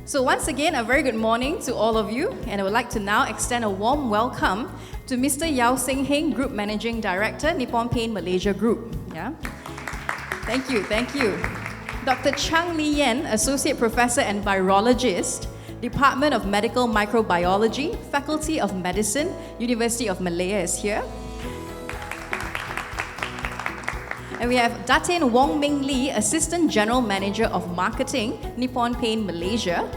So once again, a very good morning to all of you, and I would like to now extend a warm welcome to Mr. Yao Seng Heng, Group Managing Director, Nippon Paint Malaysia Group. Yeah? Thank you. Dr. Chang Li Yen, Associate Professor and Virologist, Department of Medical Microbiology, Faculty of Medicine, University of Malaya is here. And we have Datin Wong Ming Lee, Assistant General Manager of Marketing, Nippon Paint Malaysia.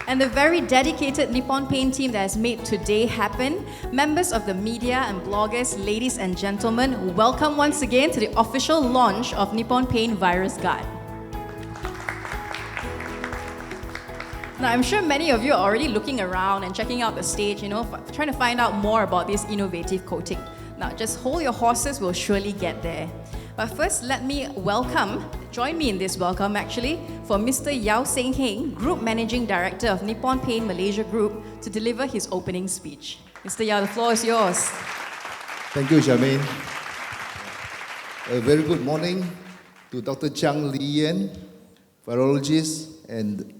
And the very dedicated Nippon Paint team that has made today happen, members of the media and bloggers, ladies and gentlemen, welcome once again to the official launch of Nippon Paint VirusGuard. Now, I'm sure many of you are already looking around and checking out the stage, trying to find out more about this innovative coating. Now, just hold your horses, we'll surely get there. But first, let me join me in this welcome actually, for Mr. Yao Seng Heng, Group Managing Director of Nippon Paint Malaysia Group, to deliver his opening speech. Mr. Yao, the floor is yours. Thank you, Charmaine. A very good morning to Dr. Chang Li Yen, Virologist and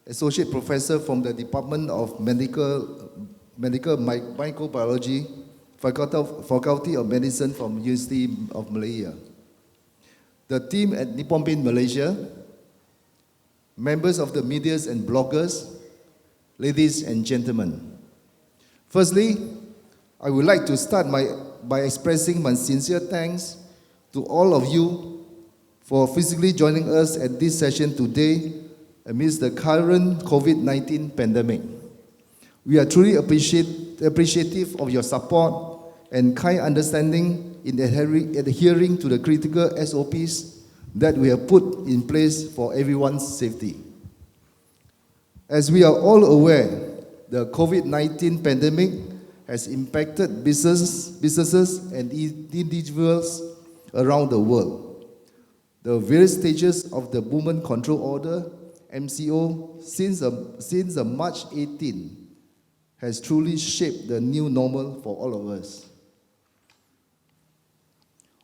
Associate Professor from the Department of Medical Microbiology, Faculty of Medicine from University of Malaya. The team at Nippon Paint Malaysia, members of the media and bloggers, ladies and gentlemen. Firstly, I would like to start by expressing my sincere thanks to all of you for physically joining us at this session today amidst the current COVID-19 pandemic. We are truly appreciative of your support and kind understanding in adhering to the critical SOPs that we have put in place for everyone's safety. As we are all aware, the COVID-19 pandemic has impacted businesses and individuals around the world. The various stages of the Movement Control Order, MCO, since March 18, has truly shaped the new normal for all of us.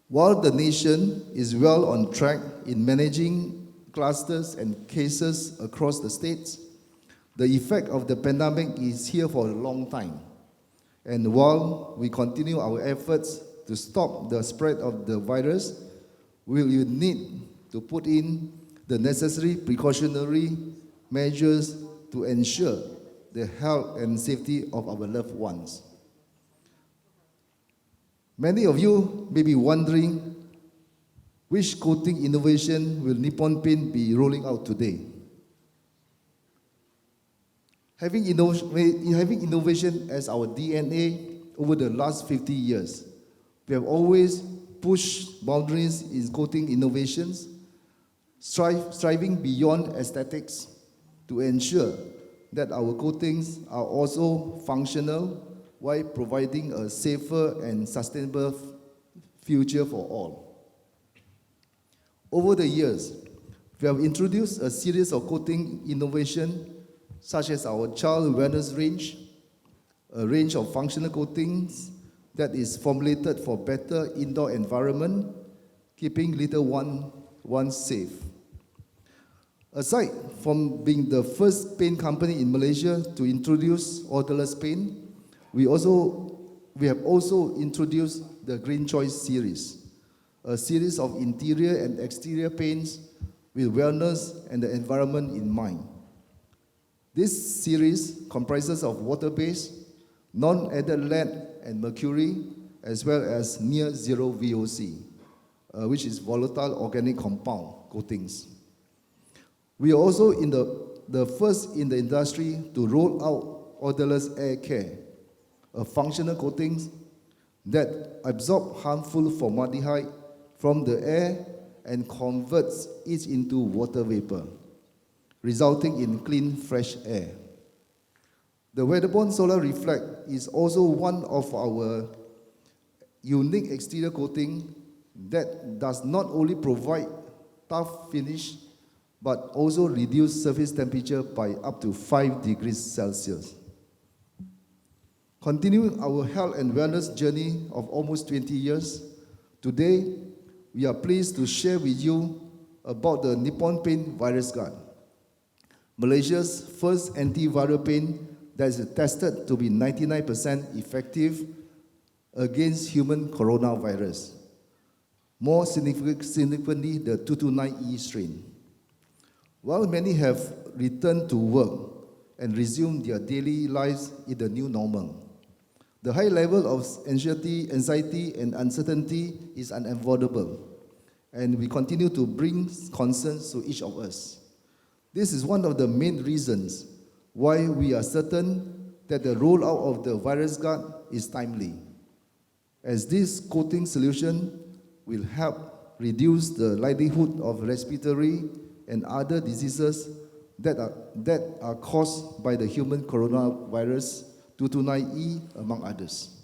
While the nation is well on track in managing clusters and cases across the states, the effect of the pandemic is here for a long time. And while we continue our efforts to stop the spread of the virus, we will need to put in the necessary precautionary measures to ensure the health and safety of our loved ones. Many of you may be wondering which coating innovation will Nippon Paint be rolling out today. Having innovation as our DNA over the last 50 years, we have always pushed boundaries in coating innovations, striving beyond aesthetics to ensure that our coatings are also functional while providing a safer and sustainable future for all. Over the years, we have introduced a series of coating innovations such as our child wellness range, a range of functional coatings that is formulated for better indoor environment, keeping little ones safe. Aside from being the first paint company in Malaysia to introduce odorless paint, we have also introduced the Green Choice series, a series of interior and exterior paints with wellness and the environment in mind. This series comprises of water-based, non-added lead and mercury, as well as near-zero VOC, which is volatile organic compound coatings. We are also the first in the industry to roll out odorless air care, a functional coating that absorbs harmful formaldehyde from the air and converts it into water vapor, resulting in clean, fresh air. The weatherborne solar reflect is also one of our unique exterior coating that does not only provide tough finish, but also reduce surface temperature by up to 5 degrees Celsius. Continuing our health and wellness journey of almost 20 years, today we are pleased to share with you about the Nippon Paint VirusGuard, Malaysia's first antiviral paint that is tested to be 99% effective against human coronavirus. More significantly, the 229E strain. While many have returned to work and resumed their daily lives in the new normal, the high level of anxiety, and uncertainty is unavoidable, and we continue to bring concerns to each of us. This is one of the main reasons why we are certain that the rollout of the VirusGuard is timely, as this coating solution will help reduce the likelihood of respiratory and other diseases that are caused by the human coronavirus 229E, among others.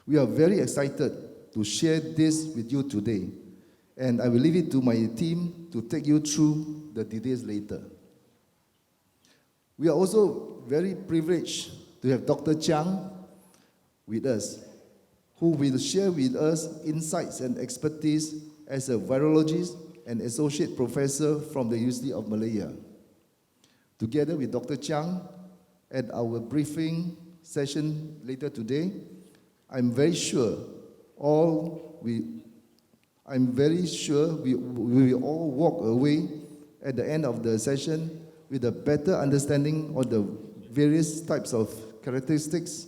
We are very excited to share this with you today, and I will leave it to my team to take you through the details later. We are also very privileged to have Dr. Chiang with us, who will share with us insights and expertise as a virologist and associate professor from the University of Malaysia. Together with Dr. Chiang, at our briefing session later today, I'm very sure we will all walk away at the end of the session with a better understanding of the various types of characteristics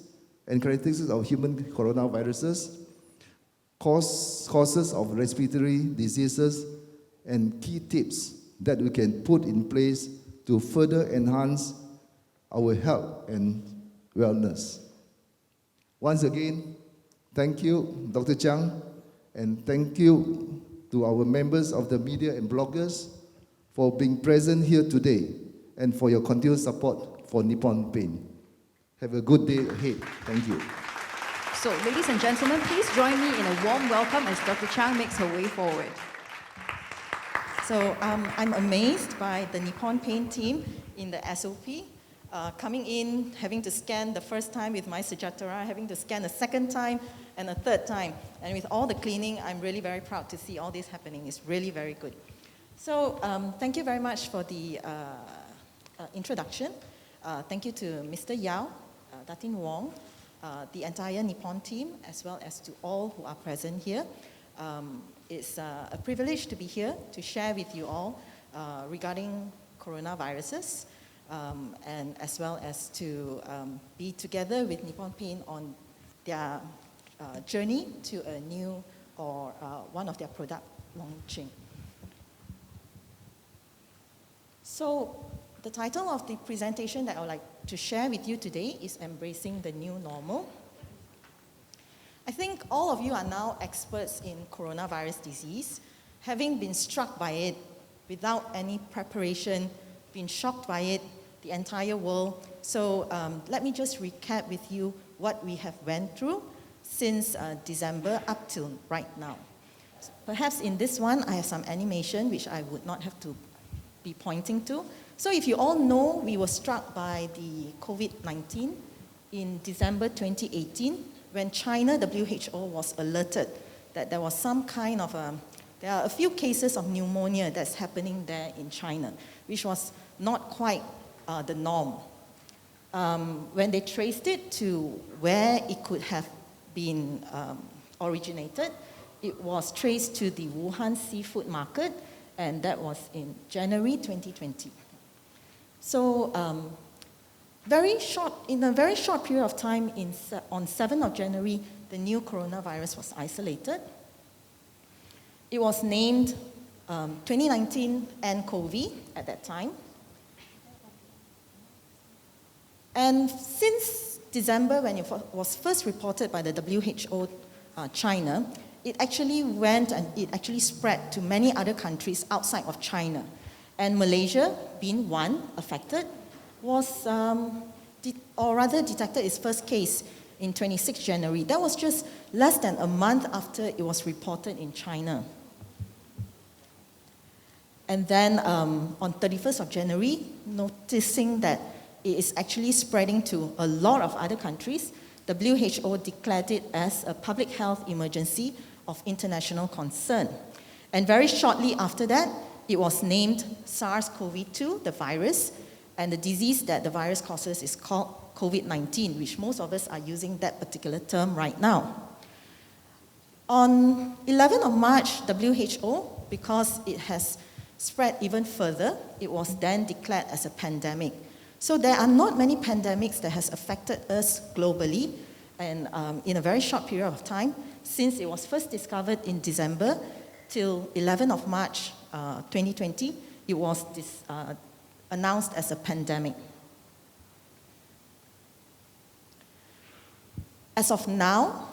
of human coronaviruses, causes of respiratory diseases, and key tips that we can put in place to further enhance our health and wellness. Once again, thank you, Dr. Chiang, and thank you to our members of the media and bloggers for being present here today and for your continued support for Nippon Paint. Have a good day ahead. Thank you. So, ladies and gentlemen, please join me in a warm welcome as Dr. Chiang makes her way forward. So I'm amazed by the Nippon Paint team in the SOP. Coming in, having to scan the first time with my Sujatara, having to scan a second time and a third time. And with all the cleaning, I'm really very proud to see all this happening. It's really very good. So thank you very much for the introduction. Thank you to Mr. Yao, Datin Wong, the entire Nippon team, as well as to all who are present here. It's a privilege to be here to share with you all regarding coronaviruses, and as well as to be together with Nippon Paint on their journey to a new or one of their product launching. So the title of the presentation that I would like to share with you today is Embracing the New Normal. I think all of you are now experts in coronavirus disease, having been struck by it without any preparation, been shocked by it, the entire world. So let me just recap with you what we have went through since December up till right now. Perhaps in this one, I have some animation which I would not have to be pointing to. So if you all know, we were struck by the COVID-19 in December 2018, when China WHO was alerted that there was some kind of there are a few cases of pneumonia that's happening there in China, which was not quite the norm. When they traced it to where it could have been originated, it was traced to the Wuhan seafood market, and that was in January 2020. So in a very short period of time, on 7th of January, the new coronavirus was isolated. It was named 2019 nCoV at that time. And since December, when it was first reported by the WHO China, it actually went and it actually spread to many other countries outside of China. And Malaysia, being one affected, was, detected its first case in 26 January. That was just less than a month after it was reported in China. And then on 31st of January, noticing that it is actually spreading to a lot of other countries, WHO declared it as a public health emergency of international concern. And very shortly after that, it was named SARS-CoV-2, the virus, and the disease that the virus causes is called COVID-19, which most of us are using that particular term right now. On 11th of March, WHO, because it has spread even further, it was then declared as a pandemic. So there are not many pandemics that has affected us globally and in a very short period of time, since it was first discovered in December till 11th of March 2020, it was announced as a pandemic. As of now,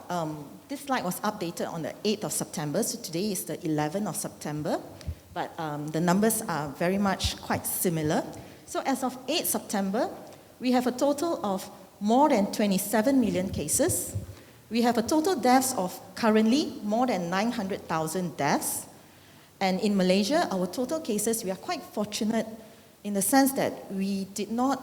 this slide was updated on the 8th of September, so today is the 11th of September, but the numbers are very much quite similar. So as of 8th September, we have a total of more than 27 million cases. We have a total deaths of currently more than 900,000 deaths. And in Malaysia, our total cases, we are quite fortunate in the sense that we did not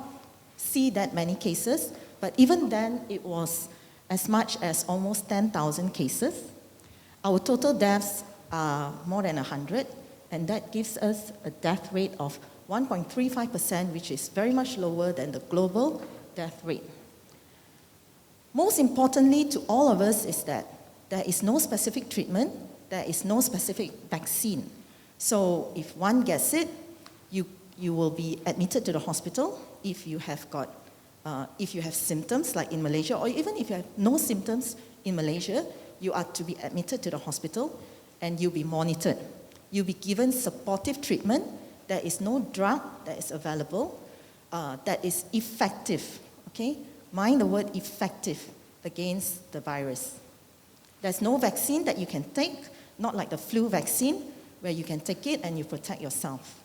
see that many cases, but even then it was as much as almost 10,000 cases. Our total deaths are more than 100, and that gives us a death rate of 1.35%, which is very much lower than the global death rate. Most importantly to all of us is that there is no specific treatment, there is no specific vaccine. So if one gets it, you will be admitted to the hospital if you have symptoms, like in Malaysia, or even if you have no symptoms in Malaysia, you are to be admitted to the hospital and you'll be monitored. You'll be given supportive treatment. There is no drug that is available that is effective, okay? Mind the word effective against the virus. There's no vaccine that you can take, not like the flu vaccine, where you can take it and you protect yourself.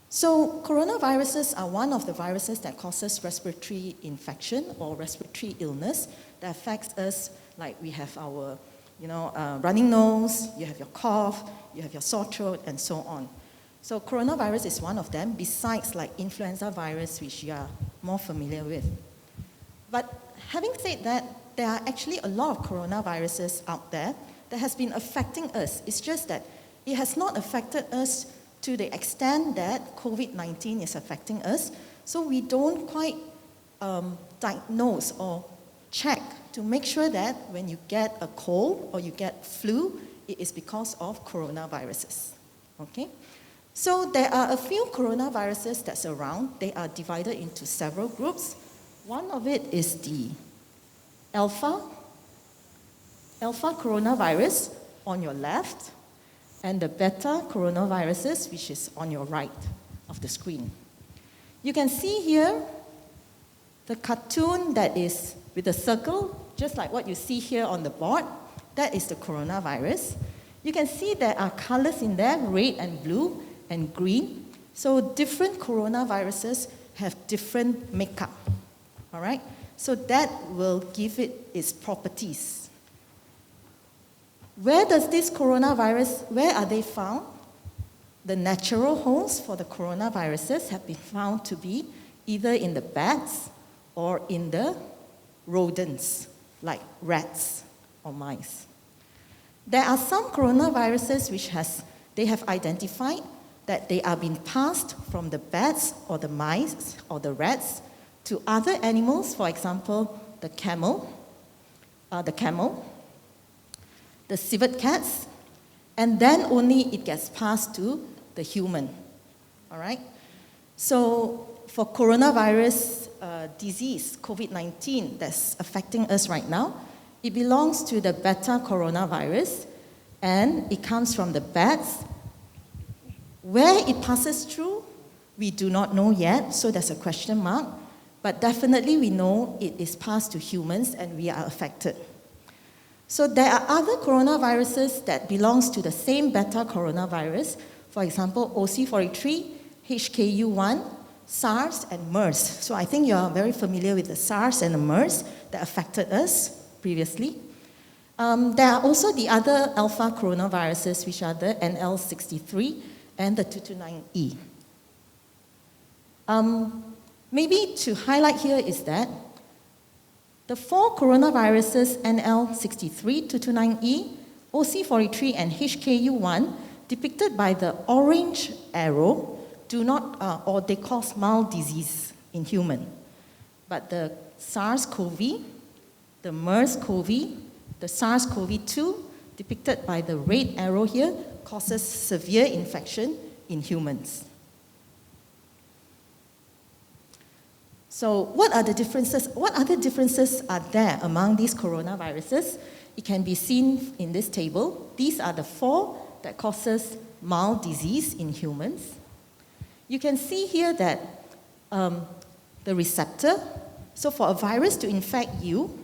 So coronaviruses are one of the viruses that causes respiratory infection or respiratory illness that affects us, like we have our running nose, you have your cough, you have your sore throat, and so on. So coronavirus is one of them, besides like influenza virus, which you are more familiar with. But having said that, there are actually a lot of coronaviruses out there that has been affecting us. It's just that it has not affected us to the extent that COVID-19 is affecting us. So we don't quite diagnose or check to make sure that when you get a cold or you get flu, it is because of coronaviruses, okay? So there are a few coronaviruses that's around. They are divided into several groups. One of it is the alpha coronavirus on your left, and the beta coronaviruses, which is on your right of the screen. You can see here the cartoon that is with a circle, just like what you see here on the board. That is the coronavirus. You can see there are colors in there, red and blue and green. So different coronaviruses have different makeup, all right? So that will give it its properties. Where does this coronavirus, where are they found? The natural hosts for the coronaviruses have been found to be either in the bats or in the rodents, like rats or mice. There are some coronaviruses which they have identified that they are being passed from the bats or the mice or the rats to other animals, for example, the camel, the civet cats, and then only it gets passed to the human, all right? So for coronavirus disease, COVID-19, that's affecting us right now, it belongs to the beta coronavirus, and it comes from the bats. Where it passes through, we do not know yet, so there's a question mark, but definitely we know it is passed to humans and we are affected. So there are other coronaviruses that belongs to the same beta coronavirus, for example, OC43, HKU1, SARS, and MERS. So I think you are very familiar with the SARS and the MERS that affected us previously. There are also the other alpha coronaviruses, which are the NL63 and the 229E. Maybe to highlight here is that the four coronaviruses, NL63, 229E, OC43 and HKU1, depicted by the orange arrow, do not, or they cause mild disease in human. But the SARS-CoV, the MERS-CoV, the SARS-CoV-2, depicted by the red arrow here, causes severe infection in humans. So what are the differences? What other differences are there among these coronaviruses? It can be seen in this table. These are the 4 that causes mild disease in humans. You can see here that the receptor, so for a virus to infect you,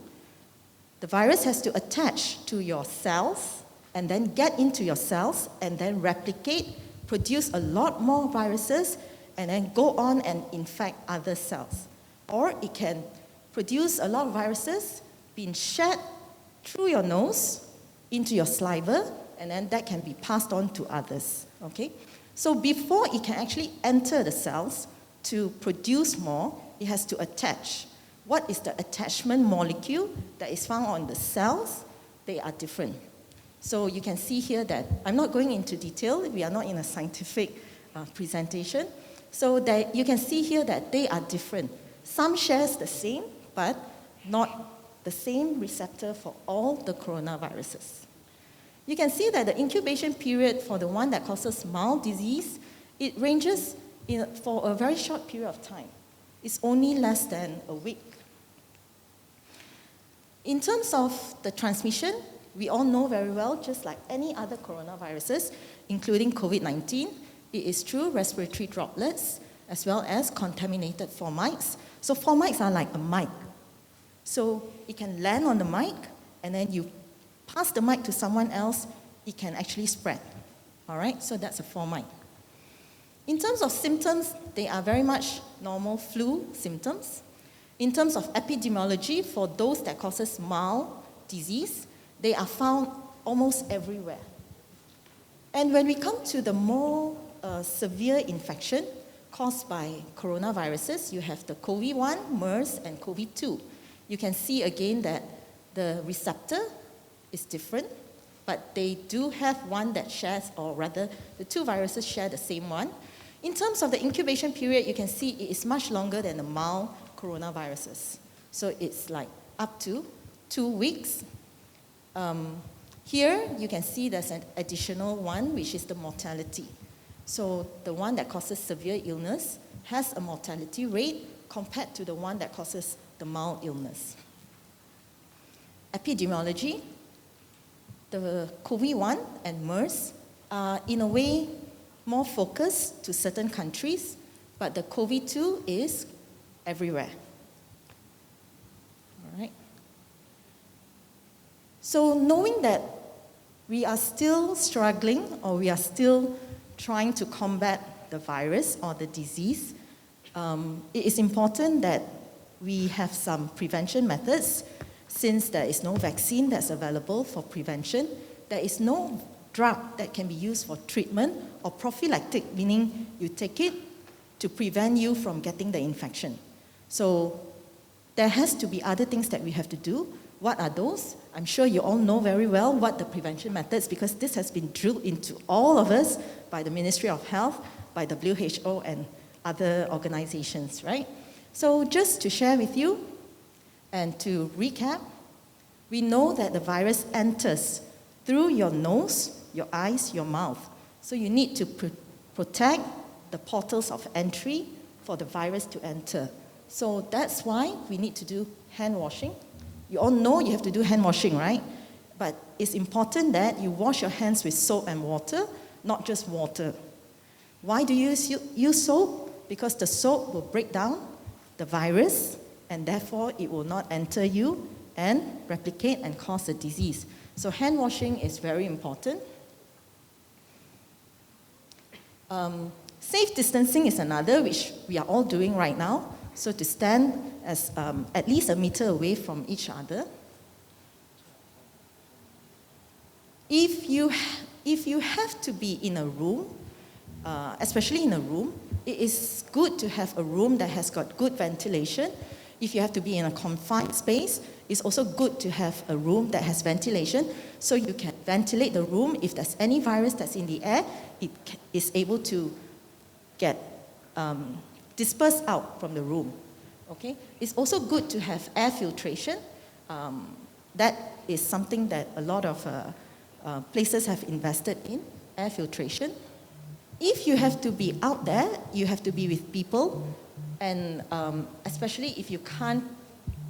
the virus has to attach to your cells and then get into your cells and then replicate, produce a lot more viruses, and then go on and infect other cells. Or it can produce a lot of viruses, being shed through your nose into your saliva, and then that can be passed on to others. Okay? So before it can actually enter the cells to produce more, it has to attach. What is the attachment molecule that is found on the cells? They are different. So you can see here that, I'm not going into detail, we are not in a scientific presentation. So that you can see here that they are different. Some shares the same, but not the same receptor for all the coronaviruses. You can see that the incubation period for the one that causes mild disease, it ranges for a very short period of time. It's only less than a week. In terms of the transmission, we all know very well, just like any other coronaviruses, including COVID-19, it is through respiratory droplets as well as contaminated fomites. So fomites are like a mic. So it can land on the mic, and then you pass the mic to someone else, it can actually spread. All right, so that's a fomite. In terms of symptoms, they are very much normal flu symptoms. In terms of epidemiology, for those that causes mild disease, they are found almost everywhere. And when we come to the more severe infection caused by coronaviruses, you have the COVID-1, MERS, and COVID-2. You can see again that the receptor is different, but they do have one that shares, or rather, the 2 viruses share the same one. In terms of the incubation period, you can see it is much longer than the mild coronaviruses. So it's like up to 2 weeks. Here, you can see there's an additional one, which is the mortality. So the one that causes severe illness has a mortality rate compared to the one that causes the mild illness. Epidemiology, the COVID-1 and MERS are in a way more focused to certain countries, but the COVID-2 is everywhere. All right. So knowing that we are still struggling, or we are still trying to combat the virus or the disease, it is important that we have some prevention methods. Since there is no vaccine that's available for prevention, there is no drug that can be used for treatment or prophylactic, meaning you take it to prevent you from getting the infection. So there has to be other things that we have to do. What are those? I'm sure you all know very well what the prevention methods, because this has been drilled into all of us by the Ministry of Health, by WHO and other organizations, right? So just to share with you and to recap, we know that the virus enters through your nose, your eyes, your mouth. So you need to protect the portals of entry for the virus to enter. So that's why we need to do hand washing. You all know you have to do hand washing, right? But it's important that you wash your hands with soap and water, not just water. Why do you use soap? Because the soap will break down the virus, and therefore it will not enter you and replicate and cause a disease. So hand washing is very important. Safe distancing is another, which we are all doing right now. So to stand as at least 1 meter away from each other. If you have to be in a room, especially in a room, it is good to have a room that has got good ventilation. If you have to be in a confined space, it's also good to have a room that has ventilation, so you can ventilate the room. If there's any virus that's in the air, it is able to get dispersed out from the room. Okay? It's also good to have air filtration. That is something that a lot of places have invested in, air filtration. If you have to be out there, you have to be with people, and especially if you can't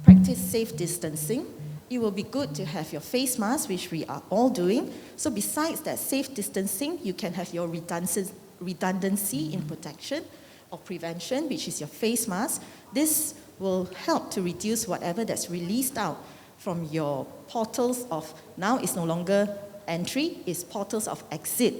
practice safe distancing, it will be good to have your face mask, which we are all doing. So besides that safe distancing, you can have your redundancy in protection or prevention, which is your face mask. This will help to reduce whatever that's released out from your portals of, now it's no longer entry, it's portals of exit.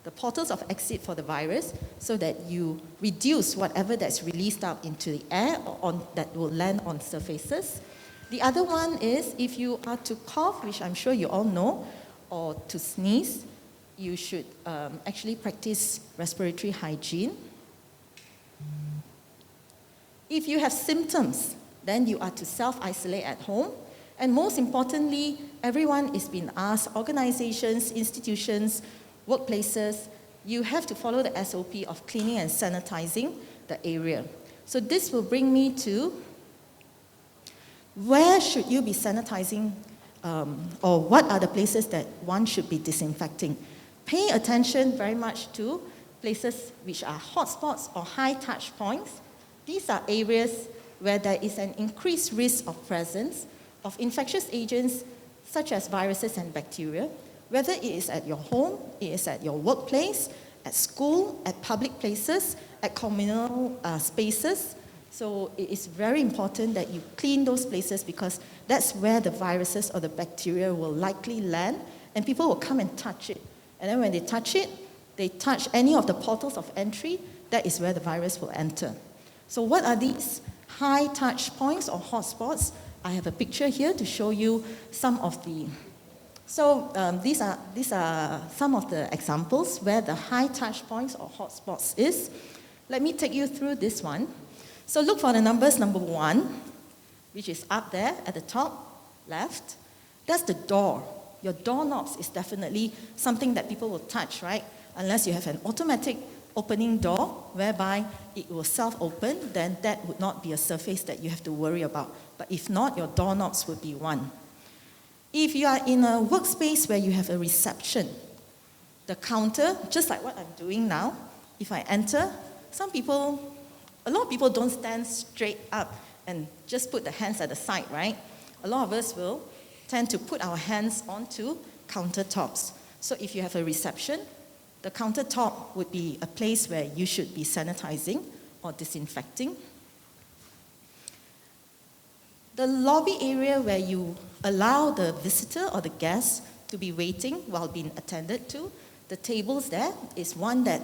The portals of exit for the virus, so that you reduce whatever that's released out into the air or that will land on surfaces. The other one is if you are to cough, which I'm sure you all know, or to sneeze, you should actually practice respiratory hygiene. If you have symptoms, then you are to self-isolate at home. And most importantly, everyone is being asked, organizations, institutions, workplaces, you have to follow the SOP of cleaning and sanitizing the area. So this will bring me to where should you be sanitizing, or what are the places that one should be disinfecting. Pay attention very much to places which are hotspots or high touch points. These are areas where there is an increased risk of presence of infectious agents such as viruses and bacteria, whether it is at your home, it is at your workplace, at school, at public places, at communal spaces. So it is very important that you clean those places, because that's where the viruses or the bacteria will likely land, and people will come and touch it. And then when they touch it, they touch any of the portals of entry, that is where the virus will enter. So what are these high touch points or hotspots? I have a picture here to show you some of the. So these are some of the examples where the high touch points or hotspots is. Let me take you through this one. So look for the numbers, number 1, which is up there at the top left. That's the door. Your doorknobs is definitely something that people will touch, right? Unless you have an automatic opening door whereby it will self-open, then that would not be a surface that you have to worry about. But if not, your doorknobs would be one. If you are in a workspace where you have a reception, the counter, just like what I'm doing now, if I enter, a lot of people don't stand straight up and just put the hands at the side, right? A lot of us will tend to put our hands onto countertops. So if you have a reception, the countertop would be a place where you should be sanitizing or disinfecting. The lobby area where you allow the visitor or the guest to be waiting while being attended to, the tables there is one that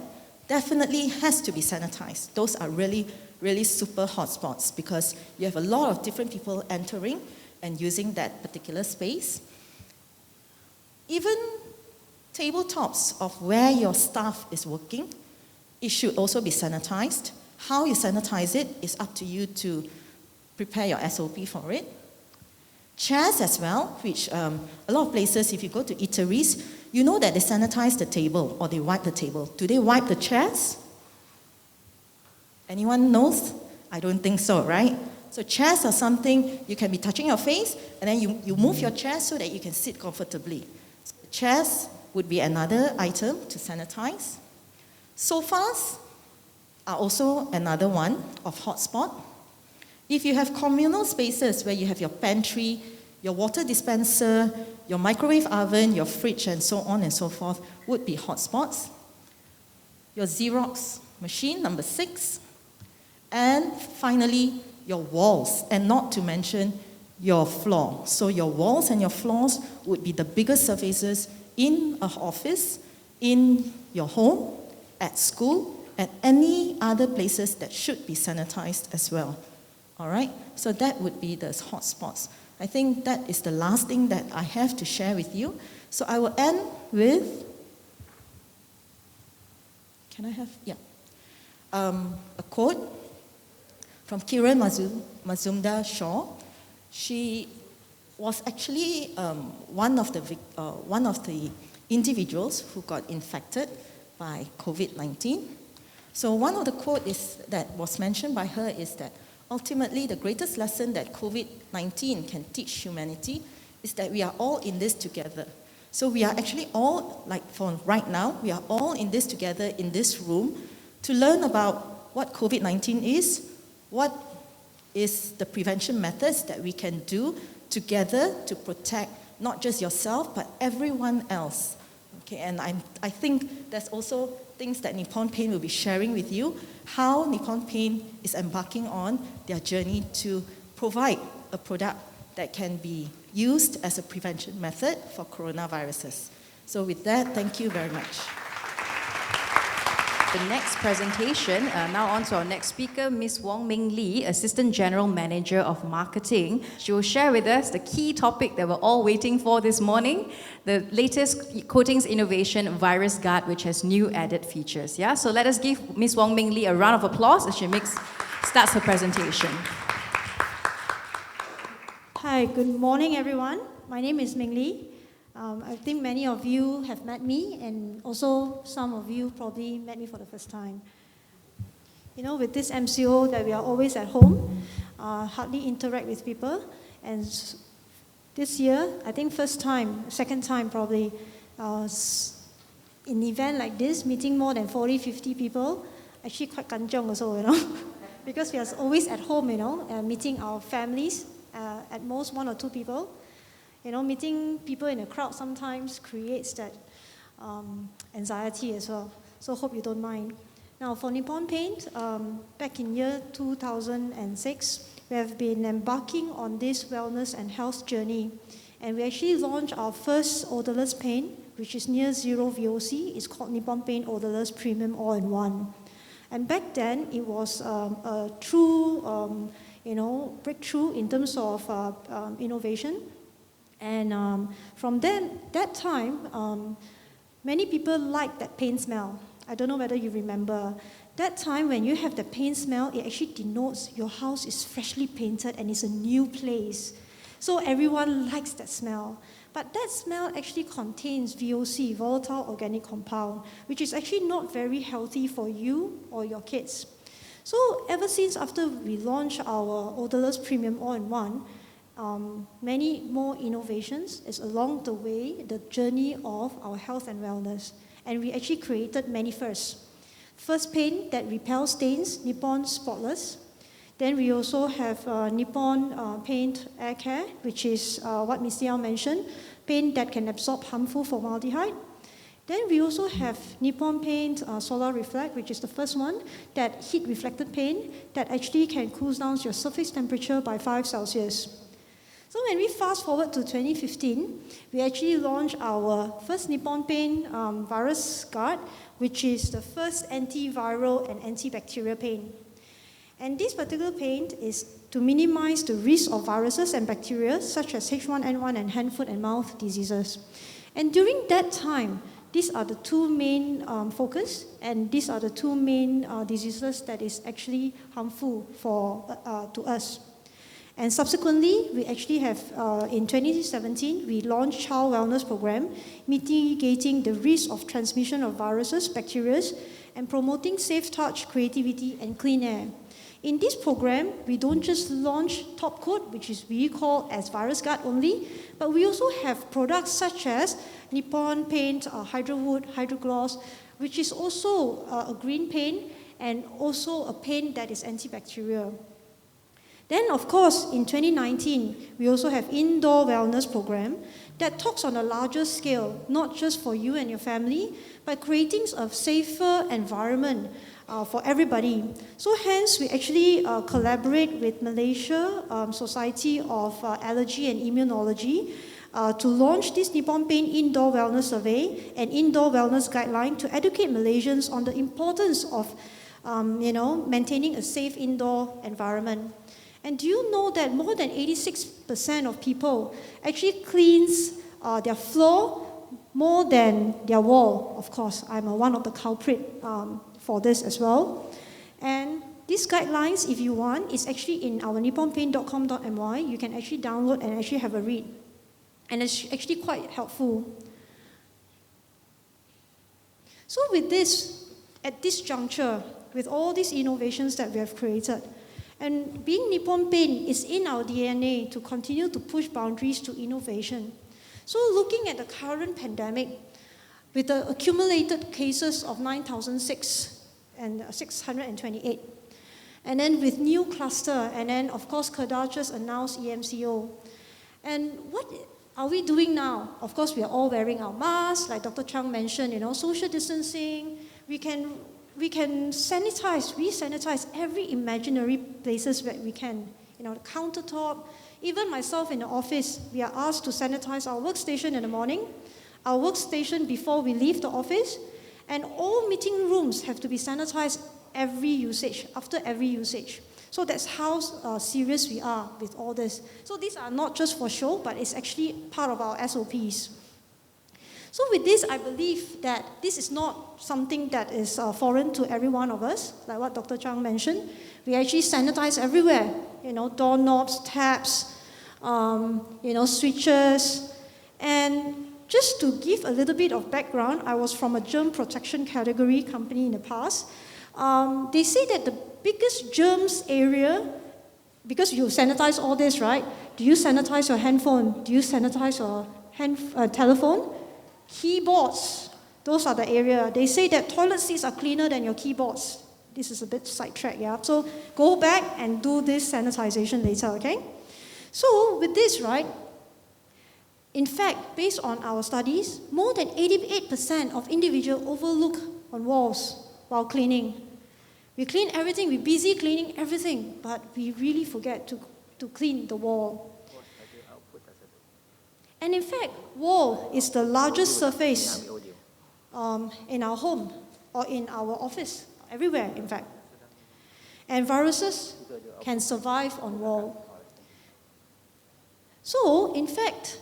definitely has to be sanitized. Those are really, really super hotspots, because you have a lot of different people entering and using that particular space. Even tabletops of where your staff is working, it should also be sanitized. How you sanitize it is up to you to prepare your SOP for it. Chairs as well, which a lot of places, if you go to eateries, you know that they sanitize the table or they wipe the table. Do they wipe the chairs? Anyone knows? I don't think so, right? So chairs are something you can be touching your face, and then you move your chair so that you can sit comfortably. So chairs would be another item to sanitize. Sofas are also another one of hotspot. If you have communal spaces where you have your pantry, your water dispenser, your microwave oven, your fridge, and so on and so forth, would be hotspots. Your Xerox machine, number 6. And finally, your walls, and not to mention your floor. So your walls and your floors would be the biggest surfaces in an office, in your home, at school, and any other places that should be sanitized as well. All right, so that would be the hotspots. I think that is the last thing that I have to share with you. So I will end with, a quote. from Kiran Mazumdar Shaw. She was actually one of the individuals who got infected by COVID-19. So one of the quotes that was mentioned by her is that ultimately the greatest lesson that COVID-19 can teach humanity is that we are all in this together. So we are actually all, like for right now, we are all in this together in this room to learn about what COVID-19 is, what is the prevention methods that we can do together to protect not just yourself, but everyone else. Okay, and I think there's also things that Nippon Paint will be sharing with you, how Nippon Paint is embarking on their journey to provide a product that can be used as a prevention method for coronaviruses. So with that, thank you very much. The next presentation, now on to our next speaker, Ms. Wong Ming Lee, Assistant General Manager of Marketing. She will share with us the key topic that we're all waiting for this morning, the latest coatings innovation, VirusGuard, which has new added features. Yeah, so let us give Ms. Wong Ming Lee a round of applause as she starts her presentation. Hi, good morning, everyone. My name is Ming Lee. I think many of you have met me, and also some of you probably met me for the first time. You know, with this MCO that we are always at home, hardly interact with people, and this year, I think second time probably, in an event like this, meeting more than 40, 50 people, actually quite kanchong also, you know, because we are always at home, you know, meeting our families, at most 1 or 2 people. You know, meeting people in a crowd sometimes creates that anxiety as well. So hope you don't mind. Now for Nippon Paint, back in year 2006, we have been embarking on this wellness and health journey. And we actually launched our first odorless paint, which is near zero VOC. It's called Nippon Paint Odorless Premium All-in-One. And back then, it was a true breakthrough in terms of innovation. And from that time, many people like that paint smell. I don't know whether you remember. That time when you have the paint smell, it actually denotes your house is freshly painted and it's a new place. So everyone likes that smell. But that smell actually contains VOC, volatile organic compound, which is actually not very healthy for you or your kids. So ever since after we launched our odorless premium all-in-one, many more innovations is along the way, the journey of our health and wellness. And we actually created many firsts. First paint that repels stains, Nippon Spotless. Then we also have Nippon Paint Air Care, which is what Ms. Liao mentioned, paint that can absorb harmful formaldehyde. Then we also have Nippon Paint Solar Reflect, which is the first one, that heat reflected paint that actually can cool down your surface temperature by 5 Celsius. So when we fast forward to 2015, we actually launched our first Nippon Paint VirusGuard, which is the first antiviral and antibacterial paint. And this particular paint is to minimize the risk of viruses and bacteria such as H1N1 and hand, foot, and mouth diseases. And during that time, these are the two main focus, and these are the two main diseases that is actually harmful to us. And subsequently, we actually have, in 2017, we launched Child Wellness Program, mitigating the risk of transmission of viruses, bacteria, and promoting safe touch, creativity, and clean air. In this program, we don't just launch top coat, which is we call as VirusGuard only, but we also have products such as Nippon Paint Hydro Wood, Hydro Gloss, which is also a green paint and also a paint that is antibacterial. Then, of course, in 2019, we also have Indoor Wellness Program that talks on a larger scale, not just for you and your family, but creating a safer environment for everybody. So hence, we actually collaborate with Malaysia Society of Allergy and Immunology to launch this Nippon Paint Indoor Wellness Survey and Indoor Wellness Guideline to educate Malaysians on the importance of maintaining a safe indoor environment. And do you know that more than 86% of people actually cleans their floor more than their wall? Of course, I'm one of the culprit for this as well. And these guidelines, if you want, is actually in our nipponpaint.com.my. You can actually download and actually have a read. And it's actually quite helpful. So with this, at this juncture, with all these innovations that we have created, and being Nippon Paint is in our DNA to continue to push boundaries to innovation. So looking at the current pandemic, with the accumulated cases of 9,628, and then with new cluster, and then of course Kedah just announced EMCO. And what are we doing now? Of course, we are all wearing our masks, like Dr. Chung mentioned, social distancing. We can re-sanitize every imaginary places that we can. The countertop. Even myself in the office, we are asked to sanitize our workstation in the morning, our workstation before we leave the office, and all meeting rooms have to be sanitized after every usage. So that's how serious we are with all this. So these are not just for show, but it's actually part of our SOPs. So with this, I believe that this is not something that is foreign to every one of us, like what Dr. Chung mentioned. We actually sanitize everywhere, doorknobs, taps, switches. And just to give a little bit of background, I was from a germ protection category company in the past. They say that the biggest germs area, because you sanitize all this, right? Do you sanitize your handphone? Do you sanitize your telephone? Keyboards, those are the area. They say that toilet seats are cleaner than your keyboards. This is a bit sidetracked, yeah? So go back and do this sanitization later, okay? So with this, right, in fact, based on our studies, more than 88% of individuals overlook on walls while cleaning. We clean everything, we're busy cleaning everything, but we really forget to clean the wall. And in fact, wall is the largest surface in our home or in our office, everywhere in fact. And viruses can survive on wall. So, in fact,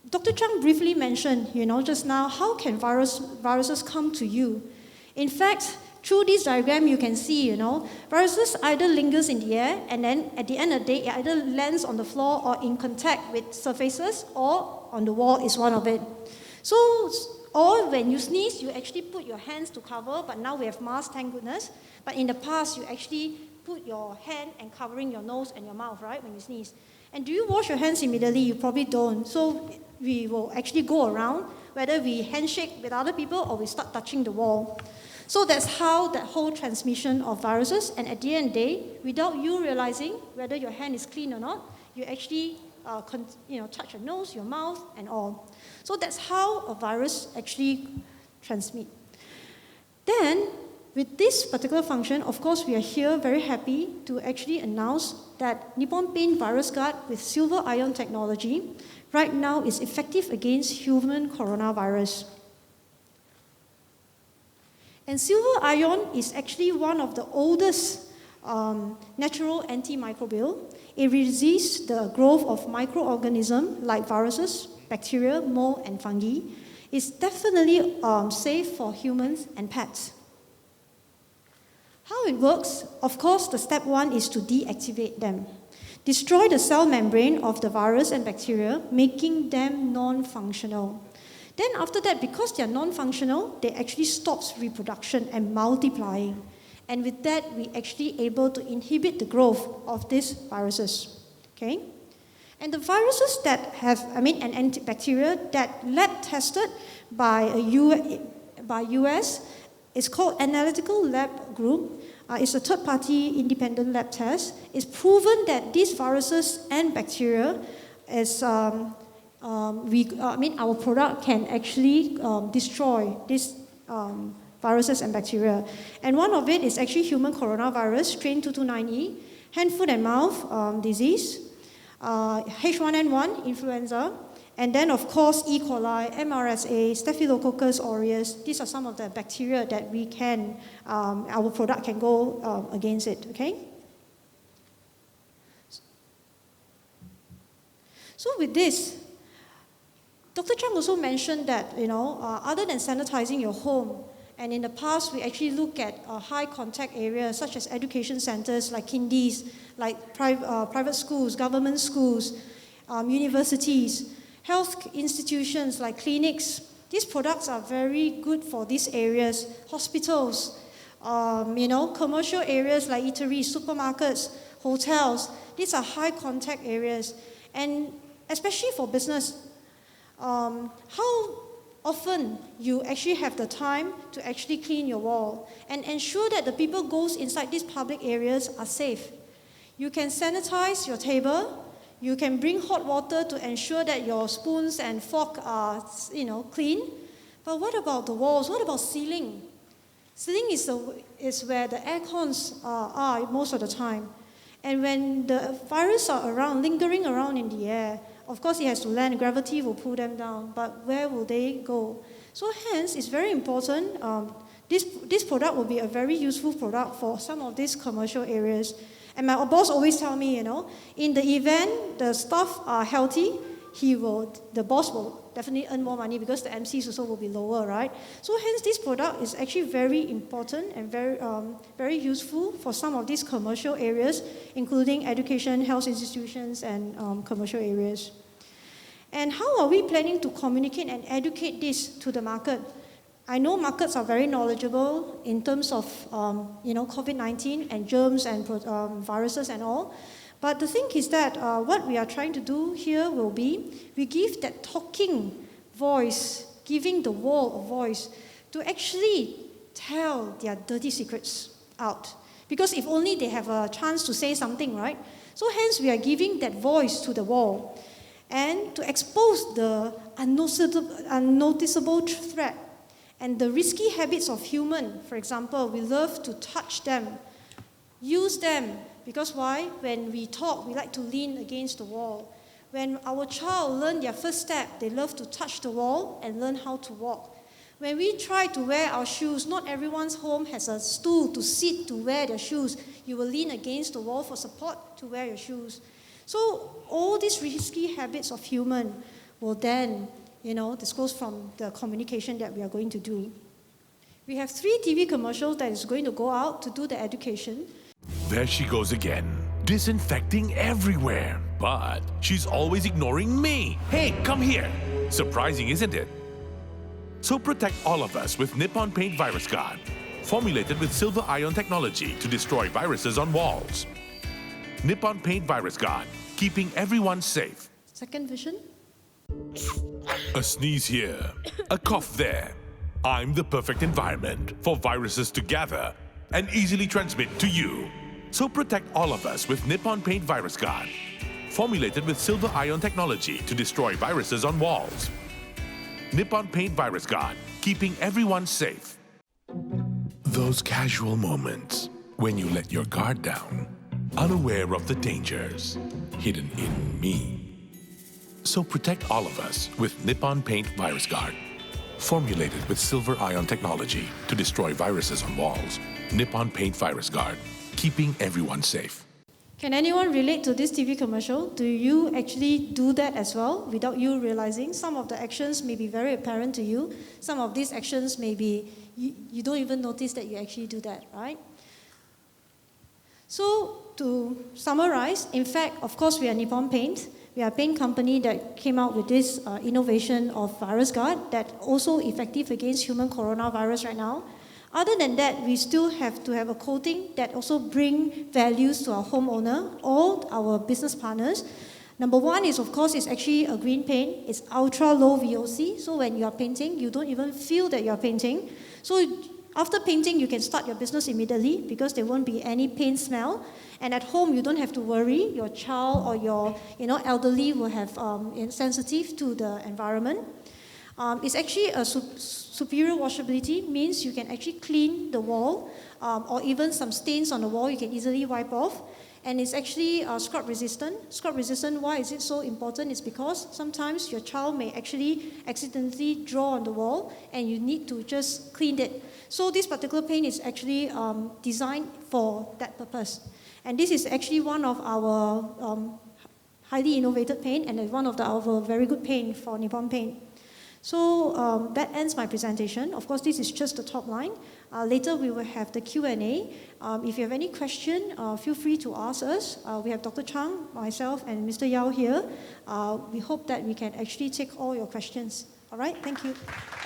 Dr. Chung briefly mentioned, just now, how can viruses come to you? In fact, through this diagram, you can see, viruses either lingers in the air, and then at the end of the day, it either lands on the floor or in contact with surfaces, or on the wall is one of it. So, or when you sneeze, you actually put your hands to cover, but now we have masks, thank goodness. But in the past, you actually put your hand and covering your nose and your mouth, right, when you sneeze. And do you wash your hands immediately? You probably don't. So we will actually go around, whether we handshake with other people or we start touching the wall. So that's how that whole transmission of viruses, and at the end of the day, without you realizing whether your hand is clean or not, you actually touch your nose, your mouth, and all. So that's how a virus actually transmit. Then, with this particular function, of course, we are here very happy to actually announce that Nippon Paint VirusGuard with silver ion technology right now is effective against human coronavirus. And silver ion is actually one of the oldest natural antimicrobial. It resists the growth of microorganisms like viruses, bacteria, mold, and fungi. It's definitely safe for humans and pets. How it works, of course, the step one is to deactivate them. Destroy the cell membrane of the virus and bacteria, making them non-functional. Then after that, because they are non-functional, they actually stops reproduction and multiplying. And with that, we actually able to inhibit the growth of these viruses. Okay? And the viruses that have, an antibacterial that lab tested by US, it's called Analytical Lab Group. It's a third-party independent lab test. It's proven that these viruses and bacteria is our product can actually destroy these viruses and bacteria. And one of it is actually human coronavirus, strain 229E, hand, foot, and mouth disease, H1N1 influenza, and then of course E. coli, MRSA, Staphylococcus aureus. These are some of the bacteria that we can, our product can go against it, okay? So with this, Dr. Chung also mentioned that, other than sanitizing your home And in the past, we actually look at high contact areas such as education centers like kindies, like private schools, government schools, universities, health institutions like clinics. These products are very good for these areas. Hospitals, commercial areas like eateries, supermarkets, hotels. These are high contact areas. And especially for business, how often you actually have the time to actually clean your wall and ensure that the people goes inside these public areas are safe. You can sanitize your table. You can bring hot water to ensure that your spoons and fork are, clean. But what about the walls? What about ceiling? Ceiling is where the air cons are most of the time. And when the virus are around, lingering around in the air, of course it has to land, gravity will pull them down, but where will they go? So hence, it's very important. This product will be a very useful product for some of these commercial areas. And my boss always tell me, in the event the staff are healthy, the boss will definitely earn more money because the MCs also will be lower, right? So hence, this product is actually very important and very useful for some of these commercial areas, including education, health institutions, and commercial areas. And how are we planning to communicate and educate this to the market? I know markets are very knowledgeable in terms of COVID-19 and germs and viruses and all. But the thing is that what we are trying to do here will be, we give that talking voice, giving the wall a voice to actually tell their dirty secrets out. Because if only they have a chance to say something, right? So hence we are giving that voice to the wall and to expose the unnoticeable threat and the risky habits of human. For example, we love to touch them, use them. Because why? When we talk, we like to lean against the wall. When our child learn their first step, they love to touch the wall and learn how to walk. When we try to wear our shoes, not everyone's home has a stool to sit to wear their shoes. You will lean against the wall for support to wear your shoes. So all these risky habits of human will then, this goes from the communication that we are going to do. We have 3 TV commercials that is going to go out to do the education. There she goes again, disinfecting everywhere. But she's always ignoring me. Hey, come here. Surprising, isn't it? So protect all of us with Nippon Paint VirusGuard, formulated with silver ion technology to destroy viruses on walls. Nippon Paint VirusGuard, keeping everyone safe. Second vision. A sneeze here, a cough there. I'm the perfect environment for viruses to gather and easily transmit to you. So protect all of us with Nippon Paint VirusGuard, formulated with silver ion technology to destroy viruses on walls. Nippon Paint VirusGuard, keeping everyone safe. Those casual moments when you let your guard down, unaware of the dangers hidden in me. So protect all of us with Nippon Paint VirusGuard, formulated with silver ion technology to destroy viruses on walls. Nippon Paint VirusGuard, keeping everyone safe. Can anyone relate to this TV commercial? Do you actually do that as well without you realizing? Some of the actions may be very apparent to you. Some of these actions may be, you don't even notice that you actually do that, right? So to summarize, in fact, of course, we are Nippon Paint. We are a paint company that came out with this innovation of VirusGuard that also effective against human coronavirus right now. Other than that, we still have to have a coating that also bring values to our homeowner or our business partners. Number one is, of course, it's actually a green paint. It's ultra low VOC, so when you are painting, you don't even feel that you are painting. So after painting, you can start your business immediately because there won't be any paint smell. And at home, you don't have to worry. Your child or your elderly will have sensitive to the environment. It's actually a superior washability, means you can actually clean the wall or even some stains on the wall you can easily wipe off. And it's actually scrub resistant. Scrub resistant, why is it so important? It's because sometimes your child may actually accidentally draw on the wall and you need to just clean it. So this particular paint is actually designed for that purpose. And this is actually one of our highly innovative paint and one of our very good paint for Nippon Paint. So that ends my presentation. Of course, this is just the top line. Later, we will have the Q&A. If you have any question, feel free to ask us. We have Dr. Chang, myself, and Mr. Yao here. We hope that we can actually take all your questions. All right, thank you.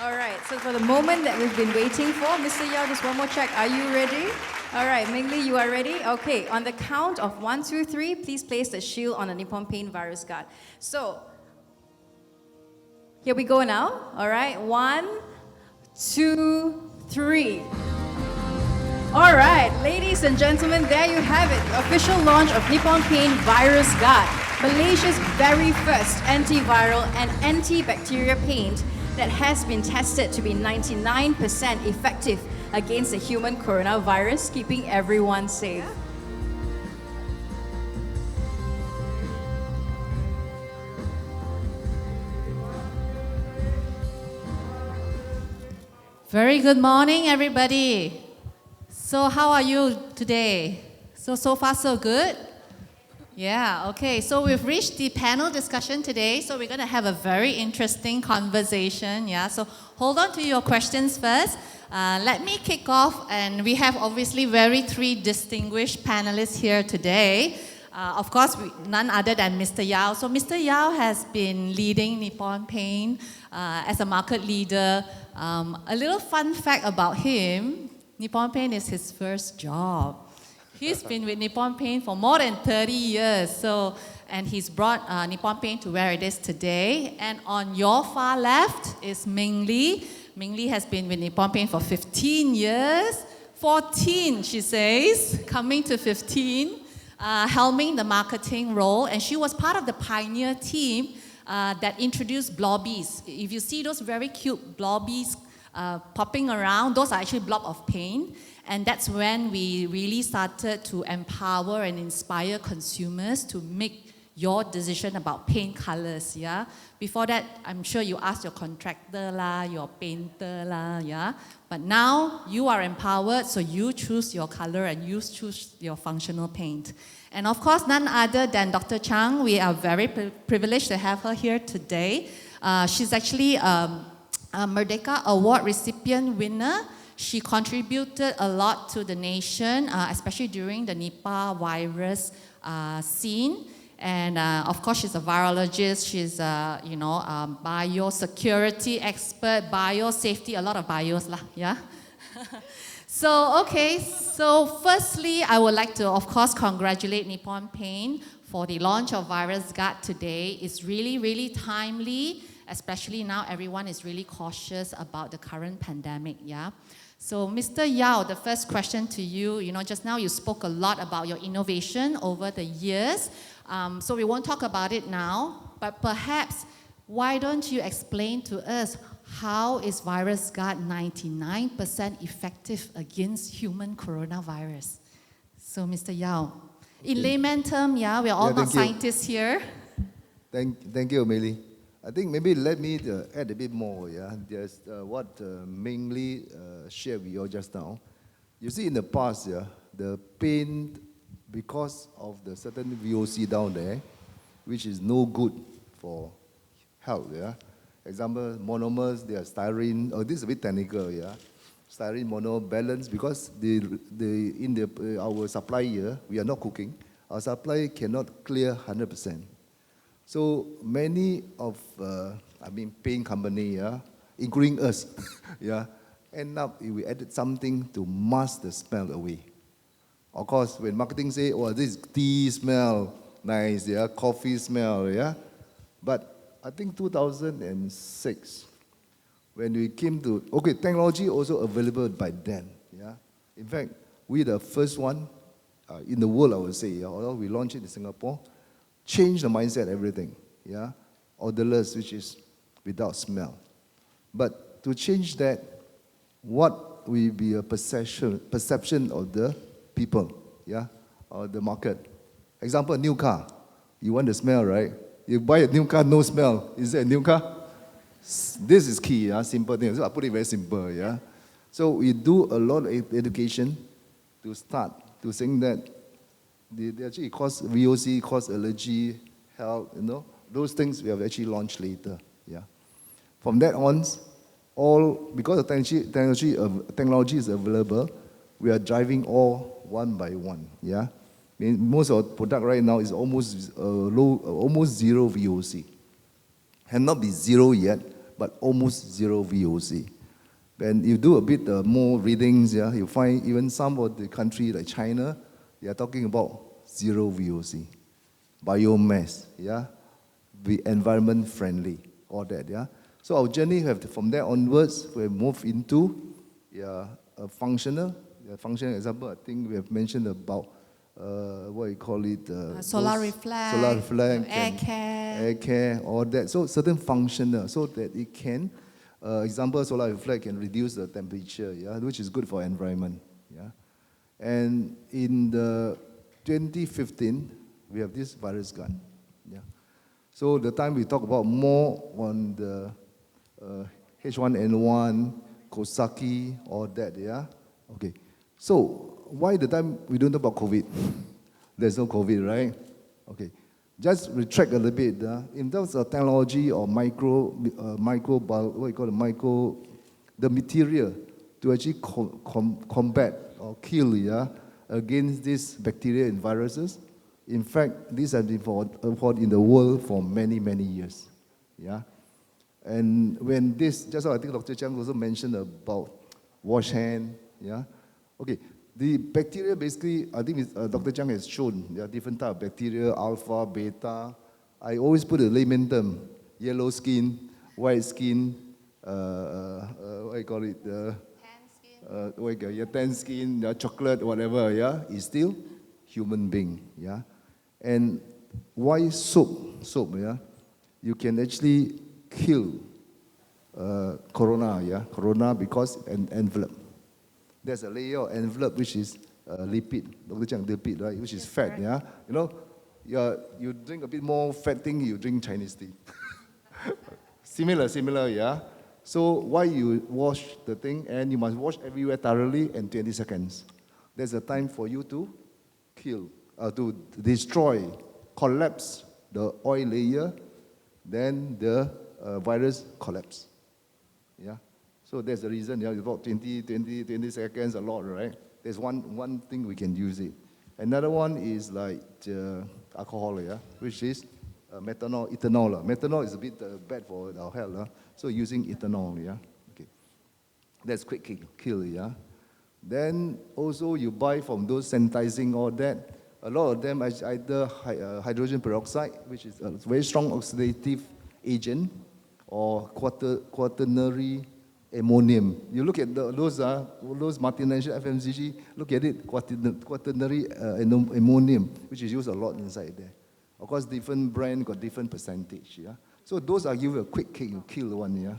All right, so for the moment that we've been waiting for, Mr. Yao, just one more check. Are you ready? All right, Ming Li, you are ready? Okay, on the count of 1, 2, 3, please place the shield on the Nippon Paint VirusGuard. So, here we go now. All right, 1, 2, 3. All right, ladies and gentlemen, there you have it, the official launch of Nippon Paint VirusGuard, Malaysia's very first antiviral and antibacterial paint that has been tested to be 99% effective against the human coronavirus, keeping everyone safe. Very good morning, everybody. So how are you today? So far so good? Yeah, okay. So we've reached the panel discussion today. So we're going to have a very interesting conversation. Yeah, so hold on to your questions first. Let me kick off. And we have obviously three distinguished panelists here today. Of course, none other than Mr. Yao. So Mr. Yao has been leading Nippon Paint as a market leader. A little fun fact about him, Nippon Paint is his first job. He's been with Nippon Paint for more than 30 years. And he's brought Nippon Paint to where it is today. And on your far left is Ming Li. Ming Li has been with Nippon Paint for 15 years. 14, she says, coming to 15. Helming the marketing role, and she was part of the pioneer team that introduced blobbies. If you see those very cute blobbies popping around, those are actually blob of paint, and that's when we really started to empower and inspire consumers to make your decision about paint colors, yeah? Before that, I'm sure you asked your contractor lah, your painter lah, yeah? But now, you are empowered, so you choose your color and you choose your functional paint. And of course, none other than Dr. Chang. We are very privileged to have her here today. She's actually a Merdeka Award recipient winner. She contributed a lot to the nation, especially during the Nipah virus scene. And of course, she's a virologist. She's a biosecurity expert, biosafety, a lot of bios lah, yeah. So firstly, I would like to, of course, congratulate Nippon Paint for the launch of VirusGuard today. It's really, really timely, especially now everyone is really cautious about the current pandemic, yeah. So Mr. Yao, the first question to you, just now you spoke a lot about your innovation over the years. So we won't talk about it now, but perhaps why don't you explain to us how is VirusGuard 99% effective against human coronavirus? So Mr. Yao, in layman term, yeah, we're all not scientists here. Thank you, Amelie. I think maybe let me add a bit more, yeah. There's what Ming Li shared with you just now. You see in the past, yeah, the paint, because of the certain VOC down there, which is no good for health, yeah. Example, monomers, they are styrene, this is a bit technical, yeah. Styrene monovalence, because our supply here, we are not cooking, our supply cannot clear 100%. So many of, paint company, yeah, including us, yeah, end up, we added something to mask the smell away. Of course, when marketing say, oh, this tea smell, nice, yeah, coffee smell, yeah. But I think 2006, when we came to, technology also available by then, yeah. In fact, we're the first one in the world, I would say, yeah, although we launched it in Singapore, change the mindset, everything, yeah. Odorless, which is without smell. But to change that, what will be a perception of the people, yeah, or the market. Example, new car. You want the smell, right? You buy a new car, no smell. Is it a new car? This is key, yeah, simple thing. So I put it very simple, yeah. So we do a lot of education to start to saying that they actually cause VOC, cause allergy, health, those things we have actually launched later, yeah. From that on, because the technology is available, we are driving all one by one. Yeah, I mean, most of the product right now is almost zero VOC. Cannot be zero yet, but almost zero VOC. When you do a bit more readings, yeah, you find even some of the country like China, they are talking about zero VOC, biomass, yeah, be environment friendly, all that, yeah. So our journey from there onwards, we move into a functional example. I think we have mentioned about what you call it, solar reflect, air care, all that. So certain functional, so that it can. Example, solar reflect can reduce the temperature, yeah, which is good for environment, yeah. And in the 2015, we have this VirusGuard, yeah. So the time we talk about more on the H1N1, Kosaki, all that, yeah. Okay. So why the time we don't talk about COVID? There's no COVID, right? Okay. Just retract a little bit. In terms of technology or the material to actually combat or kill, yeah, against these bacteria and viruses. In fact, these have been found in the world for many, many years. Yeah. And when this, just I think Dr. Chang also mentioned about wash hand. Yeah. Okay. The bacteria basically, I think Dr. Chang has shown there are different types of bacteria, alpha, beta. I always put a layman term: yellow skin, white skin, what do you call it? Tan skin, chocolate, whatever. Yeah, is still human being. Yeah, and why soap? Soap. Yeah, you can actually kill corona. Yeah, corona because an envelope. There's a layer of envelope which is lipid, Dr. Chang, lipid, right? Which is fat, yeah. You know, you drink a bit more fat thing, you drink Chinese tea. Similar, yeah. So why you wash the thing, and you must wash everywhere thoroughly in 20 seconds. There's a time for you to kill, to destroy, collapse the oil layer, then the virus collapse. Yeah. So that's the reason, yeah, about 20 seconds, a lot, right? There's one thing we can use it. Another one is like alcohol, yeah, which is ethanol. Methanol is a bit bad for our health, so using ethanol, yeah. Okay. That's quick kill, yeah. Then also you buy from those sanitizing, all that. A lot of them is either hydrogen peroxide, which is a very strong oxidative agent, or quaternary ammonium. You look at those multinational FMCG, look at it, quaternary ammonium, which is used a lot inside there. Of course, different brand got different percentage, yeah. So those are give you a quick kick, you kill one, yeah.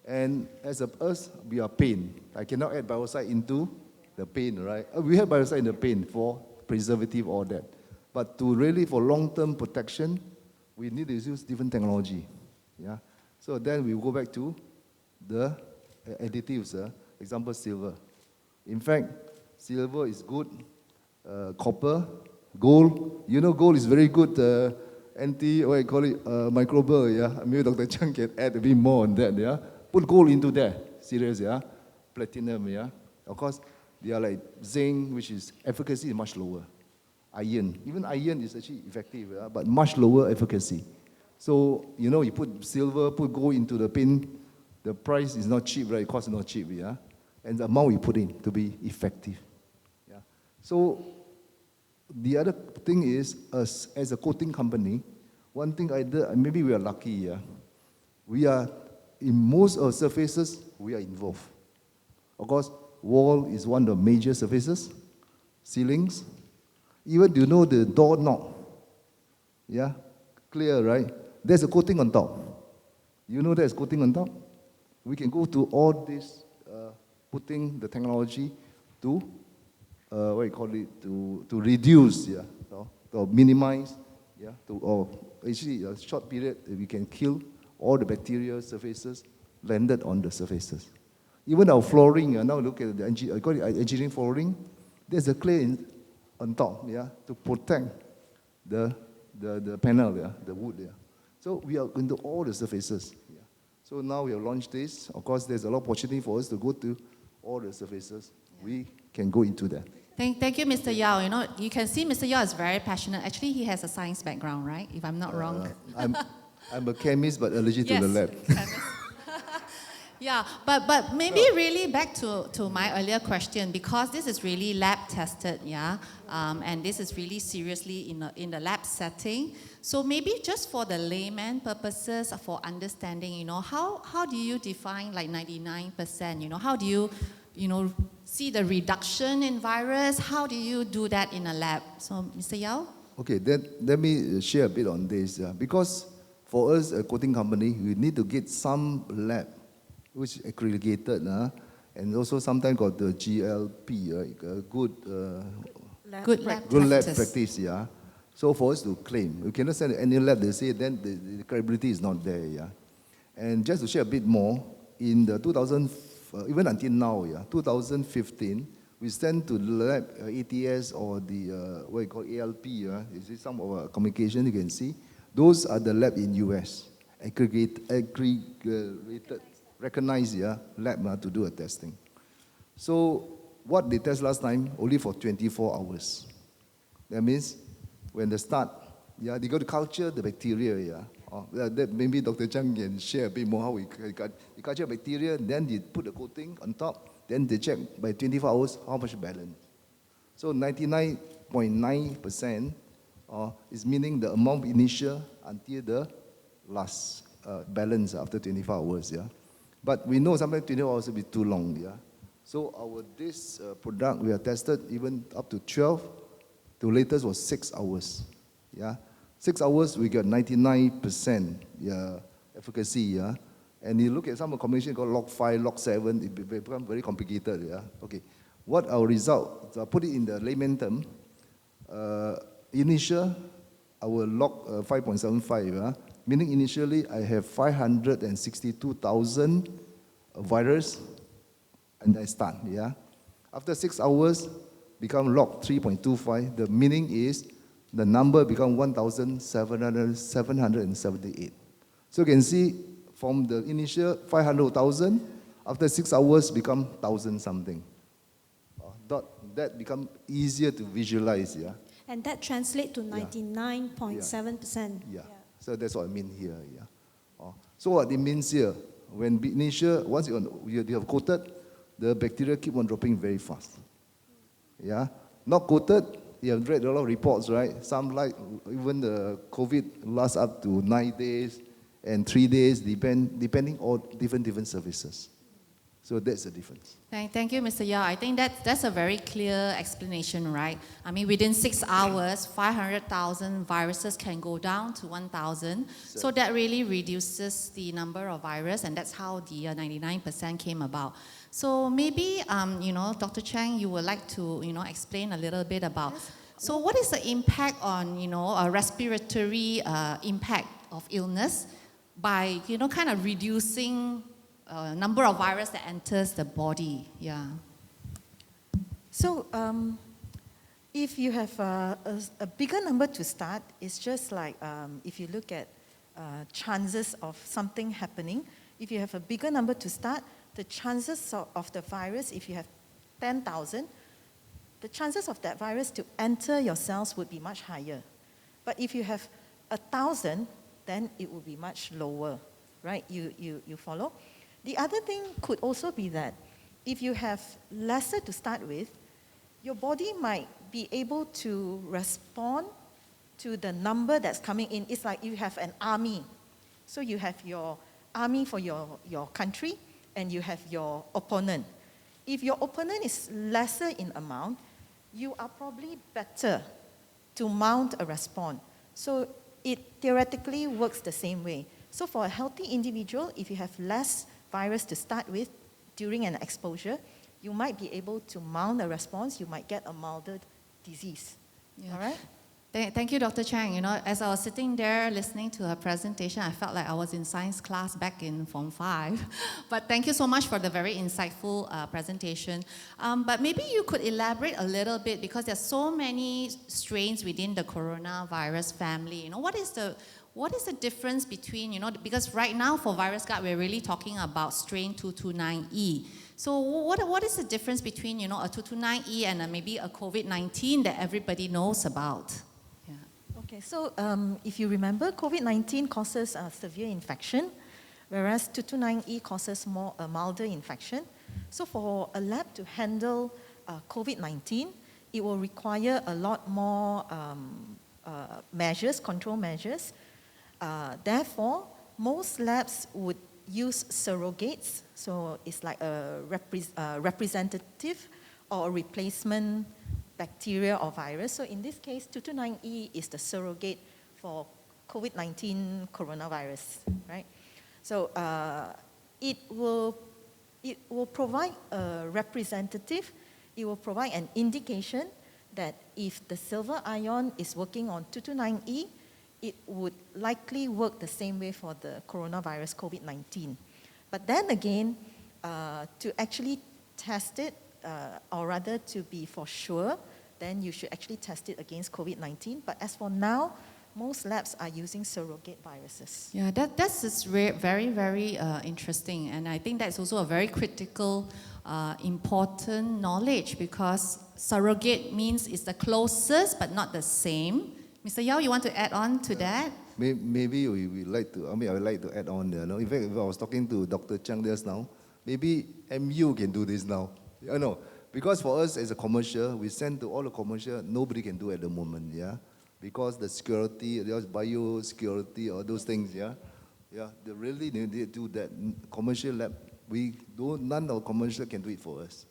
And as us, we are paint. I cannot add biocide into the paint, right? We have biocide in the paint for preservative, all that. But to really, for long-term protection, we need to use different technology, yeah. So then we go back to the additives, example silver. In fact, silver is good, copper, gold. You know, gold is very good microbial, yeah. Maybe Dr. Chang can add a bit more on that, yeah. Put gold into there, serious, yeah. Platinum, yeah. Of course, they are like zinc, which is efficacy is much lower. Iron, even iron is actually effective, yeah, but much lower efficacy. So, you know, you put silver, put gold into the paint, the price is not cheap, right? It costs not cheap, yeah? And the amount we put in to be effective, yeah? So the other thing is, as a coating company, one thing maybe we are lucky, yeah? We are, in most of surfaces, we are involved. Of course, wall is one of the major surfaces, ceilings, even do you know the doorknob, yeah? Clear, right? There's a coating on top. You know there's coating on top? We can go to all this, putting the technology to, to reduce, yeah, to minimize, yeah, or actually a short period, we can kill all the bacterial surfaces landed on the surfaces. Even our flooring, now look at the engineering flooring, there's a clay on top, yeah, to protect the panel, yeah, the wood, yeah. So we are into all the surfaces. So now we have launched this. Of course, there's a lot of opportunity for us to go to all the surfaces. We can go into that. Thank you, Mr. Yao. You know, you can see Mr. Yao is very passionate. Actually, he has a science background, right? If I'm not wrong. I'm a chemist, but allergic to the lab. Yeah, but maybe really back to my earlier question, because this is really lab tested, yeah, and this is really seriously in the lab setting. So maybe just for the layman purposes, for understanding, you know, how do you define like 99%? You know, how do you see the reduction in virus? How do you do that in a lab? So, Mr. Yao? Okay, let me share a bit on this. Because for us, a coating company, we need to get some lab which is accredited, and also sometimes got the GLP, good lab practice, yeah. So for us to claim, we cannot send any lab, they say, then the credibility is not there, yeah. And just to share a bit more, in the even until now, yeah, 2015, we sent to the lab ATS or the, what you call ALP, yeah, is it some of our communication you can see? Those are the lab in US, aggregated, recognized, yeah, lab to do a testing. So what they test last time, only for 24 hours. That means when they start, yeah, they go to culture the bacteria, yeah. That maybe Dr. Chang can share a bit more how we culture bacteria, then they put the coating on top, then they check by 24 hours how much balance. So 99.9% is meaning the amount initial until the last balance after 24 hours, yeah. But we know sometimes 24 hours will be too long, yeah. So this product, we have tested even up to 12, the latest was 6 hours, yeah. 6 hours, we got 99% efficacy, yeah. And you look at some combination called log 5, log 7, it becomes very complicated, yeah. Okay, what our result, so I put it in the layman term, initial, our log 5.75, yeah. Meaning initially I have 562,000 virus and I start, yeah. After 6 hours, become log 3.25. The meaning is the number become 1,778. So you can see from the initial 500,000, after 6 hours become 1,000 something. That become easier to visualize, yeah. And that translates to 99.7%. Yeah. So that's what I mean here, yeah. So what it means here, when initial, once you have coated, the bacteria keep on dropping very fast. Yeah. Not coated, you have read a lot of reports, right? Some like even the COVID lasts up to 9 days and 3 days, depending on different services. So that's the difference. Thank you, Mr. Yao. I think that's a very clear explanation, right? I mean, within 6 hours, 500,000 viruses can go down to 1,000. So that really reduces the number of virus, and that's how the 99% came about. So maybe, Dr. Chang, you would like to, explain a little bit about. Yes. So what is the impact on, a respiratory impact of illness by, kind of reducing number of virus that enters the body, yeah. So if you have a bigger number to start, it's just like if you look at chances of something happening, if you have a bigger number to start, the chances of the virus, if you have 10,000, the chances of that virus to enter your cells would be much higher. But if you have 1,000, then it will be much lower, right? You follow? The other thing could also be that if you have lesser to start with, your body might be able to respond to the number that's coming in. It's like you have an army. So you have your army for your country, and you have your opponent. If your opponent is lesser in amount, you are probably better to mount a response. So it theoretically works the same way. So for a healthy individual, if you have less virus to start with during an exposure, you might be able to mount a response. You might get a milder disease. Yeah. All right? Thank you, Dr. Chang. As I was sitting there listening to her presentation, I felt like I was in science class back in Form 5. But thank you so much for the very insightful presentation. But maybe you could elaborate a little bit, because there's so many strains within the coronavirus family. What what is the difference between, because right now for VirusGuard, we're really talking about strain 229E. So what is the difference between, a 229E and maybe a COVID-19 that everybody knows about? Yeah. Okay, so if you remember, COVID-19 causes severe infection, whereas 229E causes a milder infection. So for a lab to handle COVID-19, it will require a lot more control measures. Therefore, most labs would use surrogates, so it's like a representative or a replacement bacteria or virus. So in this case, 229E is the surrogate for COVID-19 coronavirus, right? So it will provide a representative, it will provide an indication that if the silver ion is working on 229E, it would likely work the same way for the coronavirus COVID-19. But then again, to actually test it, or rather to be for sure, then you should actually test it against COVID-19. But as for now, most labs are using surrogate viruses. Yeah, that's very, very interesting. And I think that's also a very critical, important knowledge, because surrogate means it's the closest but not the same. Mr. Yao, you want to add on to that? Maybe we like to, I would like to add on there. In fact, if I was talking to Dr. Chang just now, maybe MU can do this now. Because for us as a commercial, we send to all the commercial, nobody can do at the moment, yeah? Because the security, there's biosecurity, or those things, yeah? Yeah, they really need to do that. Commercial lab, none of commercial can do it for us.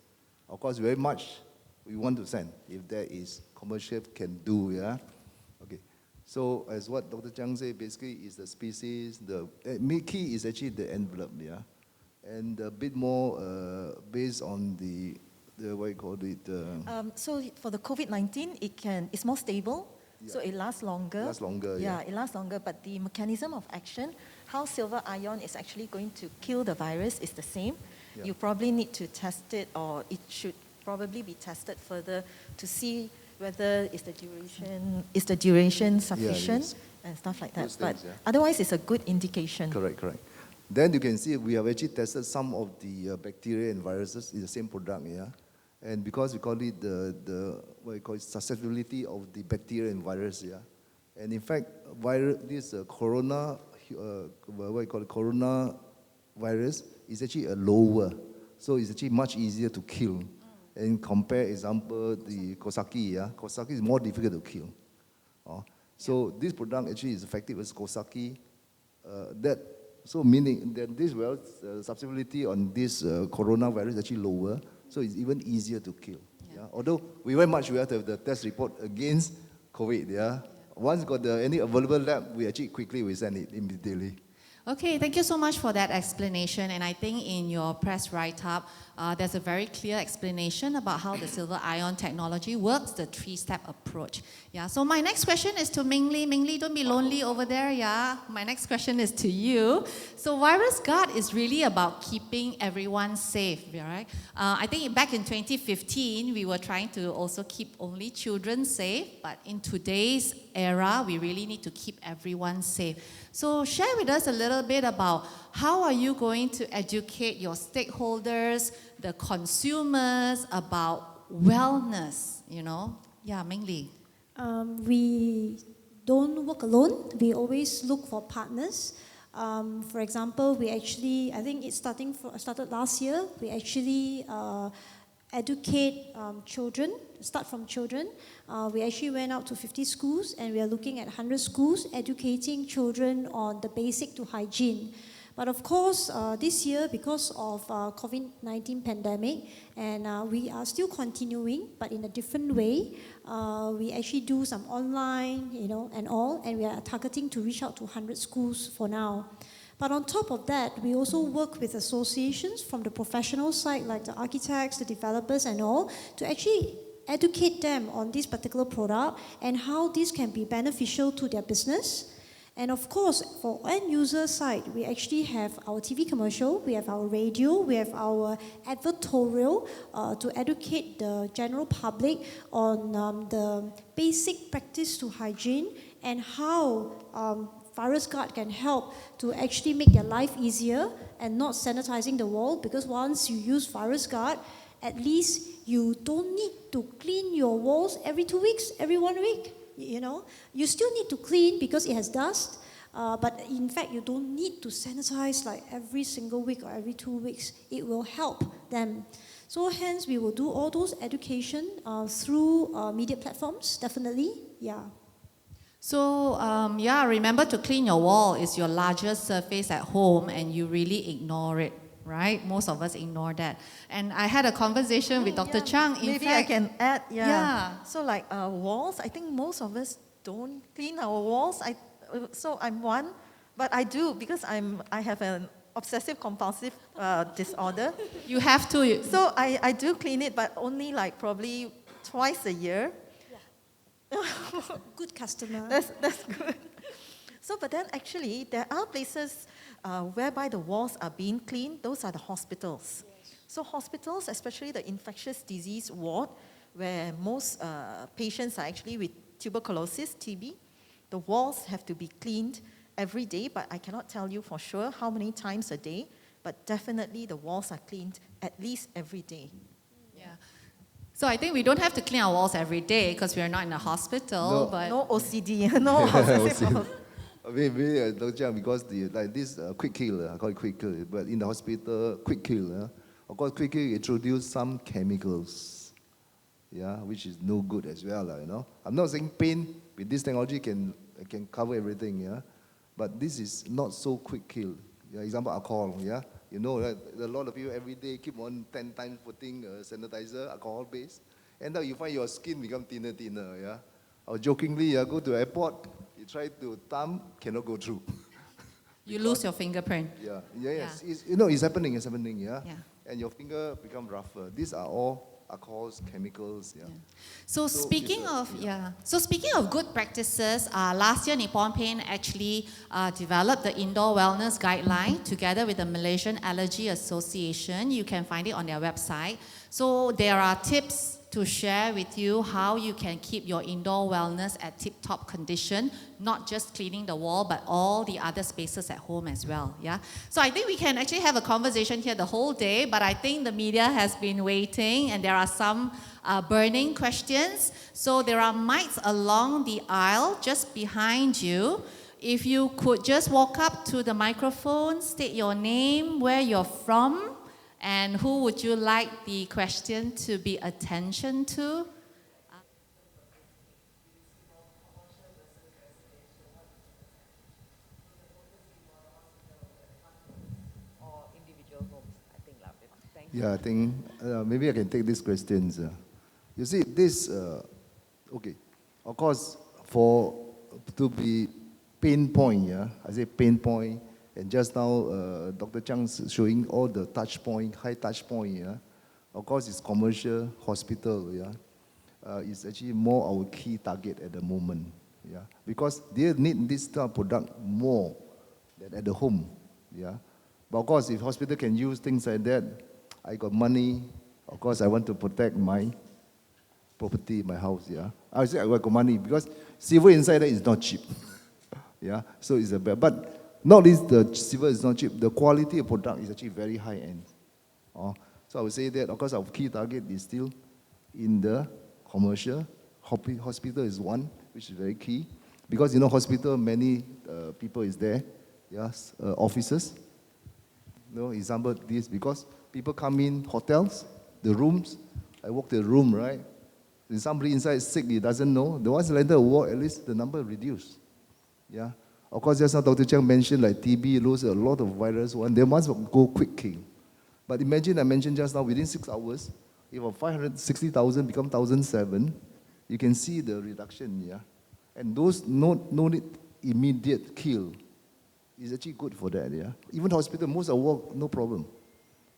Of course, very much we want to send, if there is commercial can do, yeah? Okay, so as what Dr. Chang said, basically is the species, the key is actually the envelope, yeah? And a bit more based on the what you call it? So for the COVID-19, it's more stable. Yeah. So it lasts longer. It lasts longer, but the mechanism of action, how silver ion is actually going to kill the virus is the same. Yeah. You probably need to test it, or it should probably be tested further to see whether is the duration sufficient, and stuff like that. Those but things, otherwise, it's a good indication. Correct. Then you can see we have actually tested some of the bacteria and viruses in the same product, yeah. And because we call it the susceptibility of the bacteria and virus, yeah. And in fact, this corona virus is actually a lower, so it's actually much easier to kill. And compare, example, the Kosaki, yeah. Kosaki is more difficult to kill. So this product actually is effective as Kosaki. So meaning that this susceptibility on this coronavirus is actually lower. So it's even easier to kill. Yeah. Although we have to have the test report against COVID. Yeah. Once got any available lab, we send it immediately. Okay, thank you so much for that explanation. And I think in your press write-up, there's a very clear explanation about how the silver ion technology works, the three-step approach. Yeah. So my next question is to Ming Li. Ming Li, don't be lonely over there. Yeah. My next question is to you. So VirusGuard is really about keeping everyone safe, right? I think back in 2015, we were trying to also keep only children safe, but in today's era, we really need to keep everyone safe. So share with us a little bit about how are you going to educate your stakeholders, the consumers, about wellness, Yeah, Ming Li. We don't work alone. We always look for partners. For example, I think it started last year. We actually educate children, start from children. We actually went out to 50 schools, and we are looking at 100 schools, educating children on the basic to hygiene. But of course, this year, because of COVID-19 pandemic, and we are still continuing, but in a different way, we actually do some online, and all, and we are targeting to reach out to 100 schools for now. But on top of that, we also work with associations from the professional side, like the architects, the developers and all, to actually educate them on this particular product and how this can be beneficial to their business. And of course, for end user side, we actually have our TV commercial, we have our radio, we have our advertorial to educate the general public on the basic practice to hygiene and how VirusGuard can help to actually make their life easier and not sanitizing the wall, because once you use VirusGuard, at least you don't need to clean your walls every 2 weeks, every 1 week. You know, you still need to clean because it has dust, but in fact, you don't need to sanitize like every single week or every 2 weeks. It will help them. So hence, we will do all those education through media platforms, definitely, yeah. So, yeah, remember to clean your wall is your largest surface at home and you really ignore it, right? Most of us ignore that. And I had a conversation with Dr. Chang. Maybe I can add, Yeah. So like walls, I think most of us don't clean our walls. So I'm one, but I do because I have an obsessive compulsive disorder. You have to. So I do clean it, but only like probably twice a year. Good customer. That's good. So, but then actually, there are places whereby the walls are being cleaned. Those are the hospitals. Yes. So hospitals, especially the infectious disease ward, where most patients are actually with tuberculosis, TB, the walls have to be cleaned every day, but I cannot tell you for sure how many times a day, but definitely the walls are cleaned at least every day. Yeah. So I think we don't have to clean our walls every day because we are not in a hospital. No. But No OCD, no obsessive. Maybe Dr. Chiang, because like this quick kill, I call it quick kill, but in the hospital, quick kill, of course, quick kill introduce some chemicals, yeah, which is no good as well, you know. I'm not saying paint with this technology can cover everything, yeah, but this is not so quick kill. Yeah, example, alcohol, yeah. You know, right? A lot of you every day keep on 10 times putting sanitizer, alcohol base, and now you find your skin become thinner, yeah. Or jokingly, go to airport, you try to thumb, cannot go through. you lose your fingerprint. Yeah, yes. It's happening, yeah. Yeah. And your finger become rougher. These are all alcohols, chemicals, yeah. So speaking of good practices, last year Nippon Paint actually developed the indoor wellness guideline together with the Malaysian Allergy Association. You can find it on their website. So there are tips to share with you how you can keep your indoor wellness at tip-top condition, not just cleaning the wall, but all the other spaces at home as well, yeah? So I think we can actually have a conversation here the whole day, but I think the media has been waiting and there are some burning questions. So there are mics along the aisle just behind you. If you could just walk up to the microphone, state your name, where you're from, and who would you like the question to be attention to? Or individual homes, I think. Thank you. Yeah, I think maybe I can take these questions. You see, this, okay, of course, to be pinpoint, yeah, I say pinpoint, and just now Dr. Chang's showing all the touch point, high touch point, yeah. Of course, it's commercial, hospital, yeah. It's actually more our key target at the moment, yeah. Because they need this type of product more than at the home, yeah. But of course, if hospital can use things like that, I got money, of course, I want to protect my property, my house, yeah. I say I got money because silver inside there is not cheap, yeah. So it's a bad, but not least the silver is not cheap. The quality of product is actually very high end. So I would say that, of course, our key target is still in the commercial. Hospital is one, which is very key. Because, you know, hospital, many people is there. Yes, officers. You know, example, this, because people come in hotels, the rooms. I walk the room, right? If somebody inside is sick, he doesn't know. The ones that enter a ward, at least the number reduced. Yeah. Of course, just now Dr. Chiang mentioned like TB, lose a lot of virus, they must go quick kill. But imagine, I mentioned just now, within 6 hours, if 560,000 become 1,007, you can see the reduction, yeah? And those no need immediate kill is actually good for that, yeah? Even hospital, most of ward, no problem.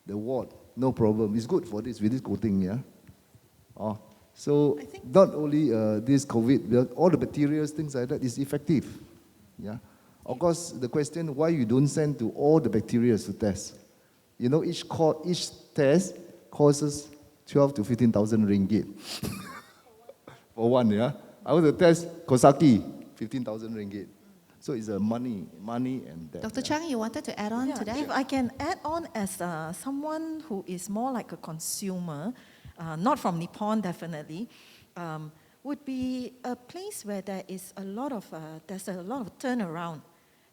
The ward, no problem. It's good for this, with this coating, yeah? So not only this COVID, but all the bacteria, things like that is effective. Yeah. Of course, the question why you don't send to all the bacteria to test. You know, each test costs 12 to 15,000 ringgit. For one, yeah. I want to test Kosaki, 15,000 ringgit. So it's a money and that. Dr. Chang, you wanted to add on to that? If I can add on as someone who is more like a consumer, not from Nippon definitely, would be a place where there is there's a lot of turnaround,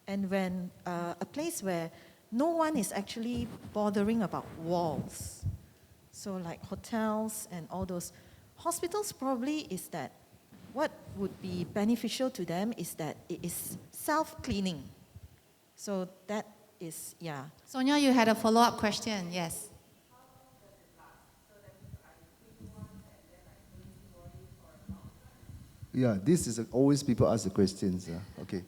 and when a place where no one is actually bothering about walls. So like hotels and all those. Hospitals probably is that what would be beneficial to them is that it is self-cleaning. So that is, yeah. Sonia, you had a follow-up question, yes. Yeah, this is always people ask the questions. Okay,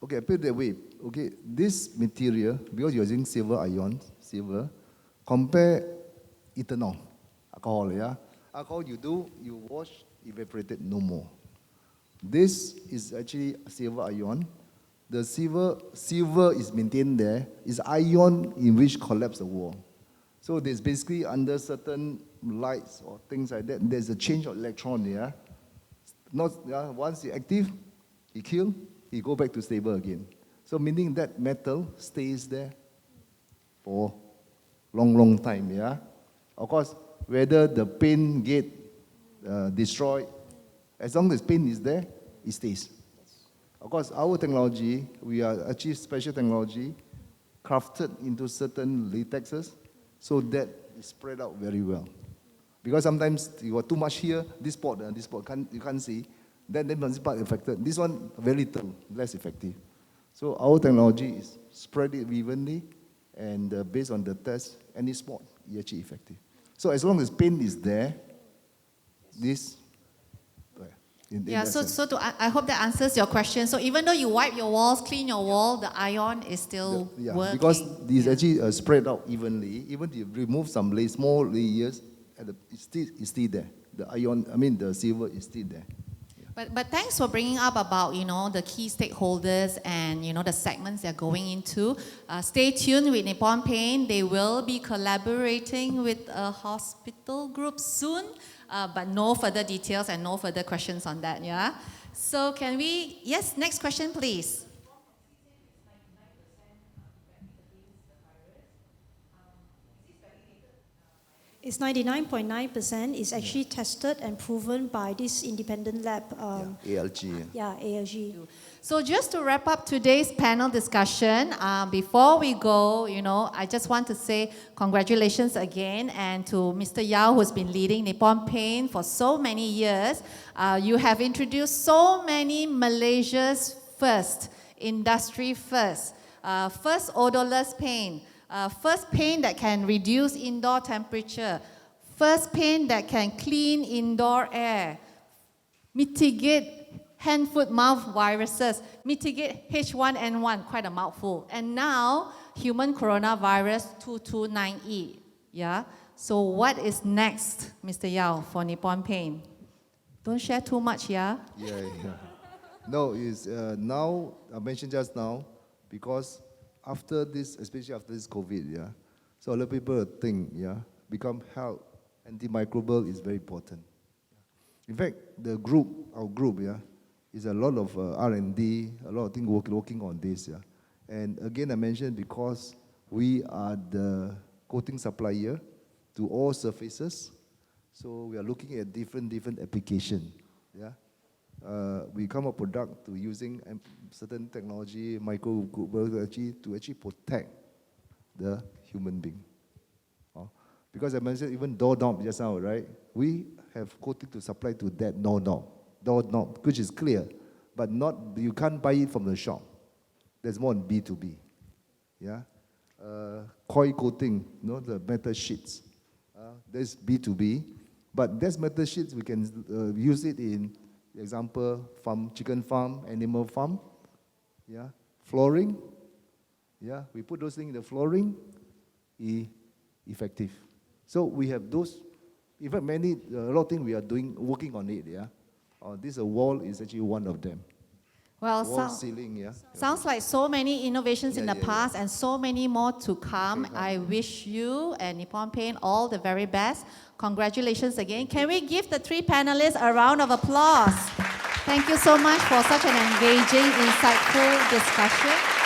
I put it that way. Okay, this material, because you're using silver, compare ethanol, alcohol, yeah? Alcohol you wash, evaporated, no more. This is actually silver ion. The silver is maintained there, is ion in which collapse the wall. So there's basically under certain lights or things like that, there's a change of electron there. Once it's active, it kills, it go back to stable again. So meaning that metal stays there for long time, yeah? Of course, whether the paint get destroyed, as long as paint is there, it stays. Of course, our technology, we are achieve special technology, crafted into certain latexes, so that is spread out very well. Because sometimes you got too much here, this spot, you can't see, then this part affected. This one, very little, less effective. So our technology is spread it evenly, and based on the test, any spot, it's actually effective. So as long as paint is there, this, I hope that answers your question. So even though you wipe your walls, clean your wall, the ion is still working. Because this actually spread out evenly. Even if you remove some small layers, it's still there. The silver is still there. But thanks for bringing up about, the key stakeholders and, the segments they're going into. Stay tuned with Nippon Paint. They will be collaborating with a hospital group soon, but no further details and no further questions on that, yeah? So yes, next question, please. It's 99.9%. It's actually tested and proven by this independent lab. ALG. Yeah, ALG. So just to wrap up today's panel discussion, before we go, I just want to say congratulations again, and to Mr. Yao, who's been leading Nippon Paint for so many years. You have introduced so many Malaysia's first, industry first odorless paint, first paint that can reduce indoor temperature, first paint that can clean indoor air, mitigate hand, foot, mouth viruses, mitigate H1N1, quite a mouthful, and now human coronavirus 229E. Yeah. So what is next, Mr. Yao, for Nippon Paint? Don't share too much, yeah? Yeah. No, it's now, I mentioned just now, because after this, especially after this COVID, yeah, so a lot of people think, yeah, become health, antimicrobial is very important. In fact, our group, yeah, is a lot of R&D, a lot of things working on this, yeah. And again, I mentioned because we are the coating supplier to all surfaces, so we are looking at different applications, yeah. We come up product to using certain technology, microbiology, to actually protect the human being. Because I mentioned even doorknob just now, right? We have coating to supply to that doorknob, which is clear, but you can't buy it from the shop. There's more on B2B. Yeah, coil coating, the metal sheets. There's B2B, but there's metal sheets we can use it in. Example, chicken farm, animal farm, yeah, flooring, yeah, we put those things in the flooring, effective. So we have those, in fact, a lot of things we are working on it, yeah. This wall is actually one of them. Well, wall ceiling, yeah. Sounds like so many innovations in the past and so many more to come. I wish you and Nippon Paint all the very best. Congratulations again. Can we give the three panelists a round of applause? Thank you so much for such an engaging, insightful discussion.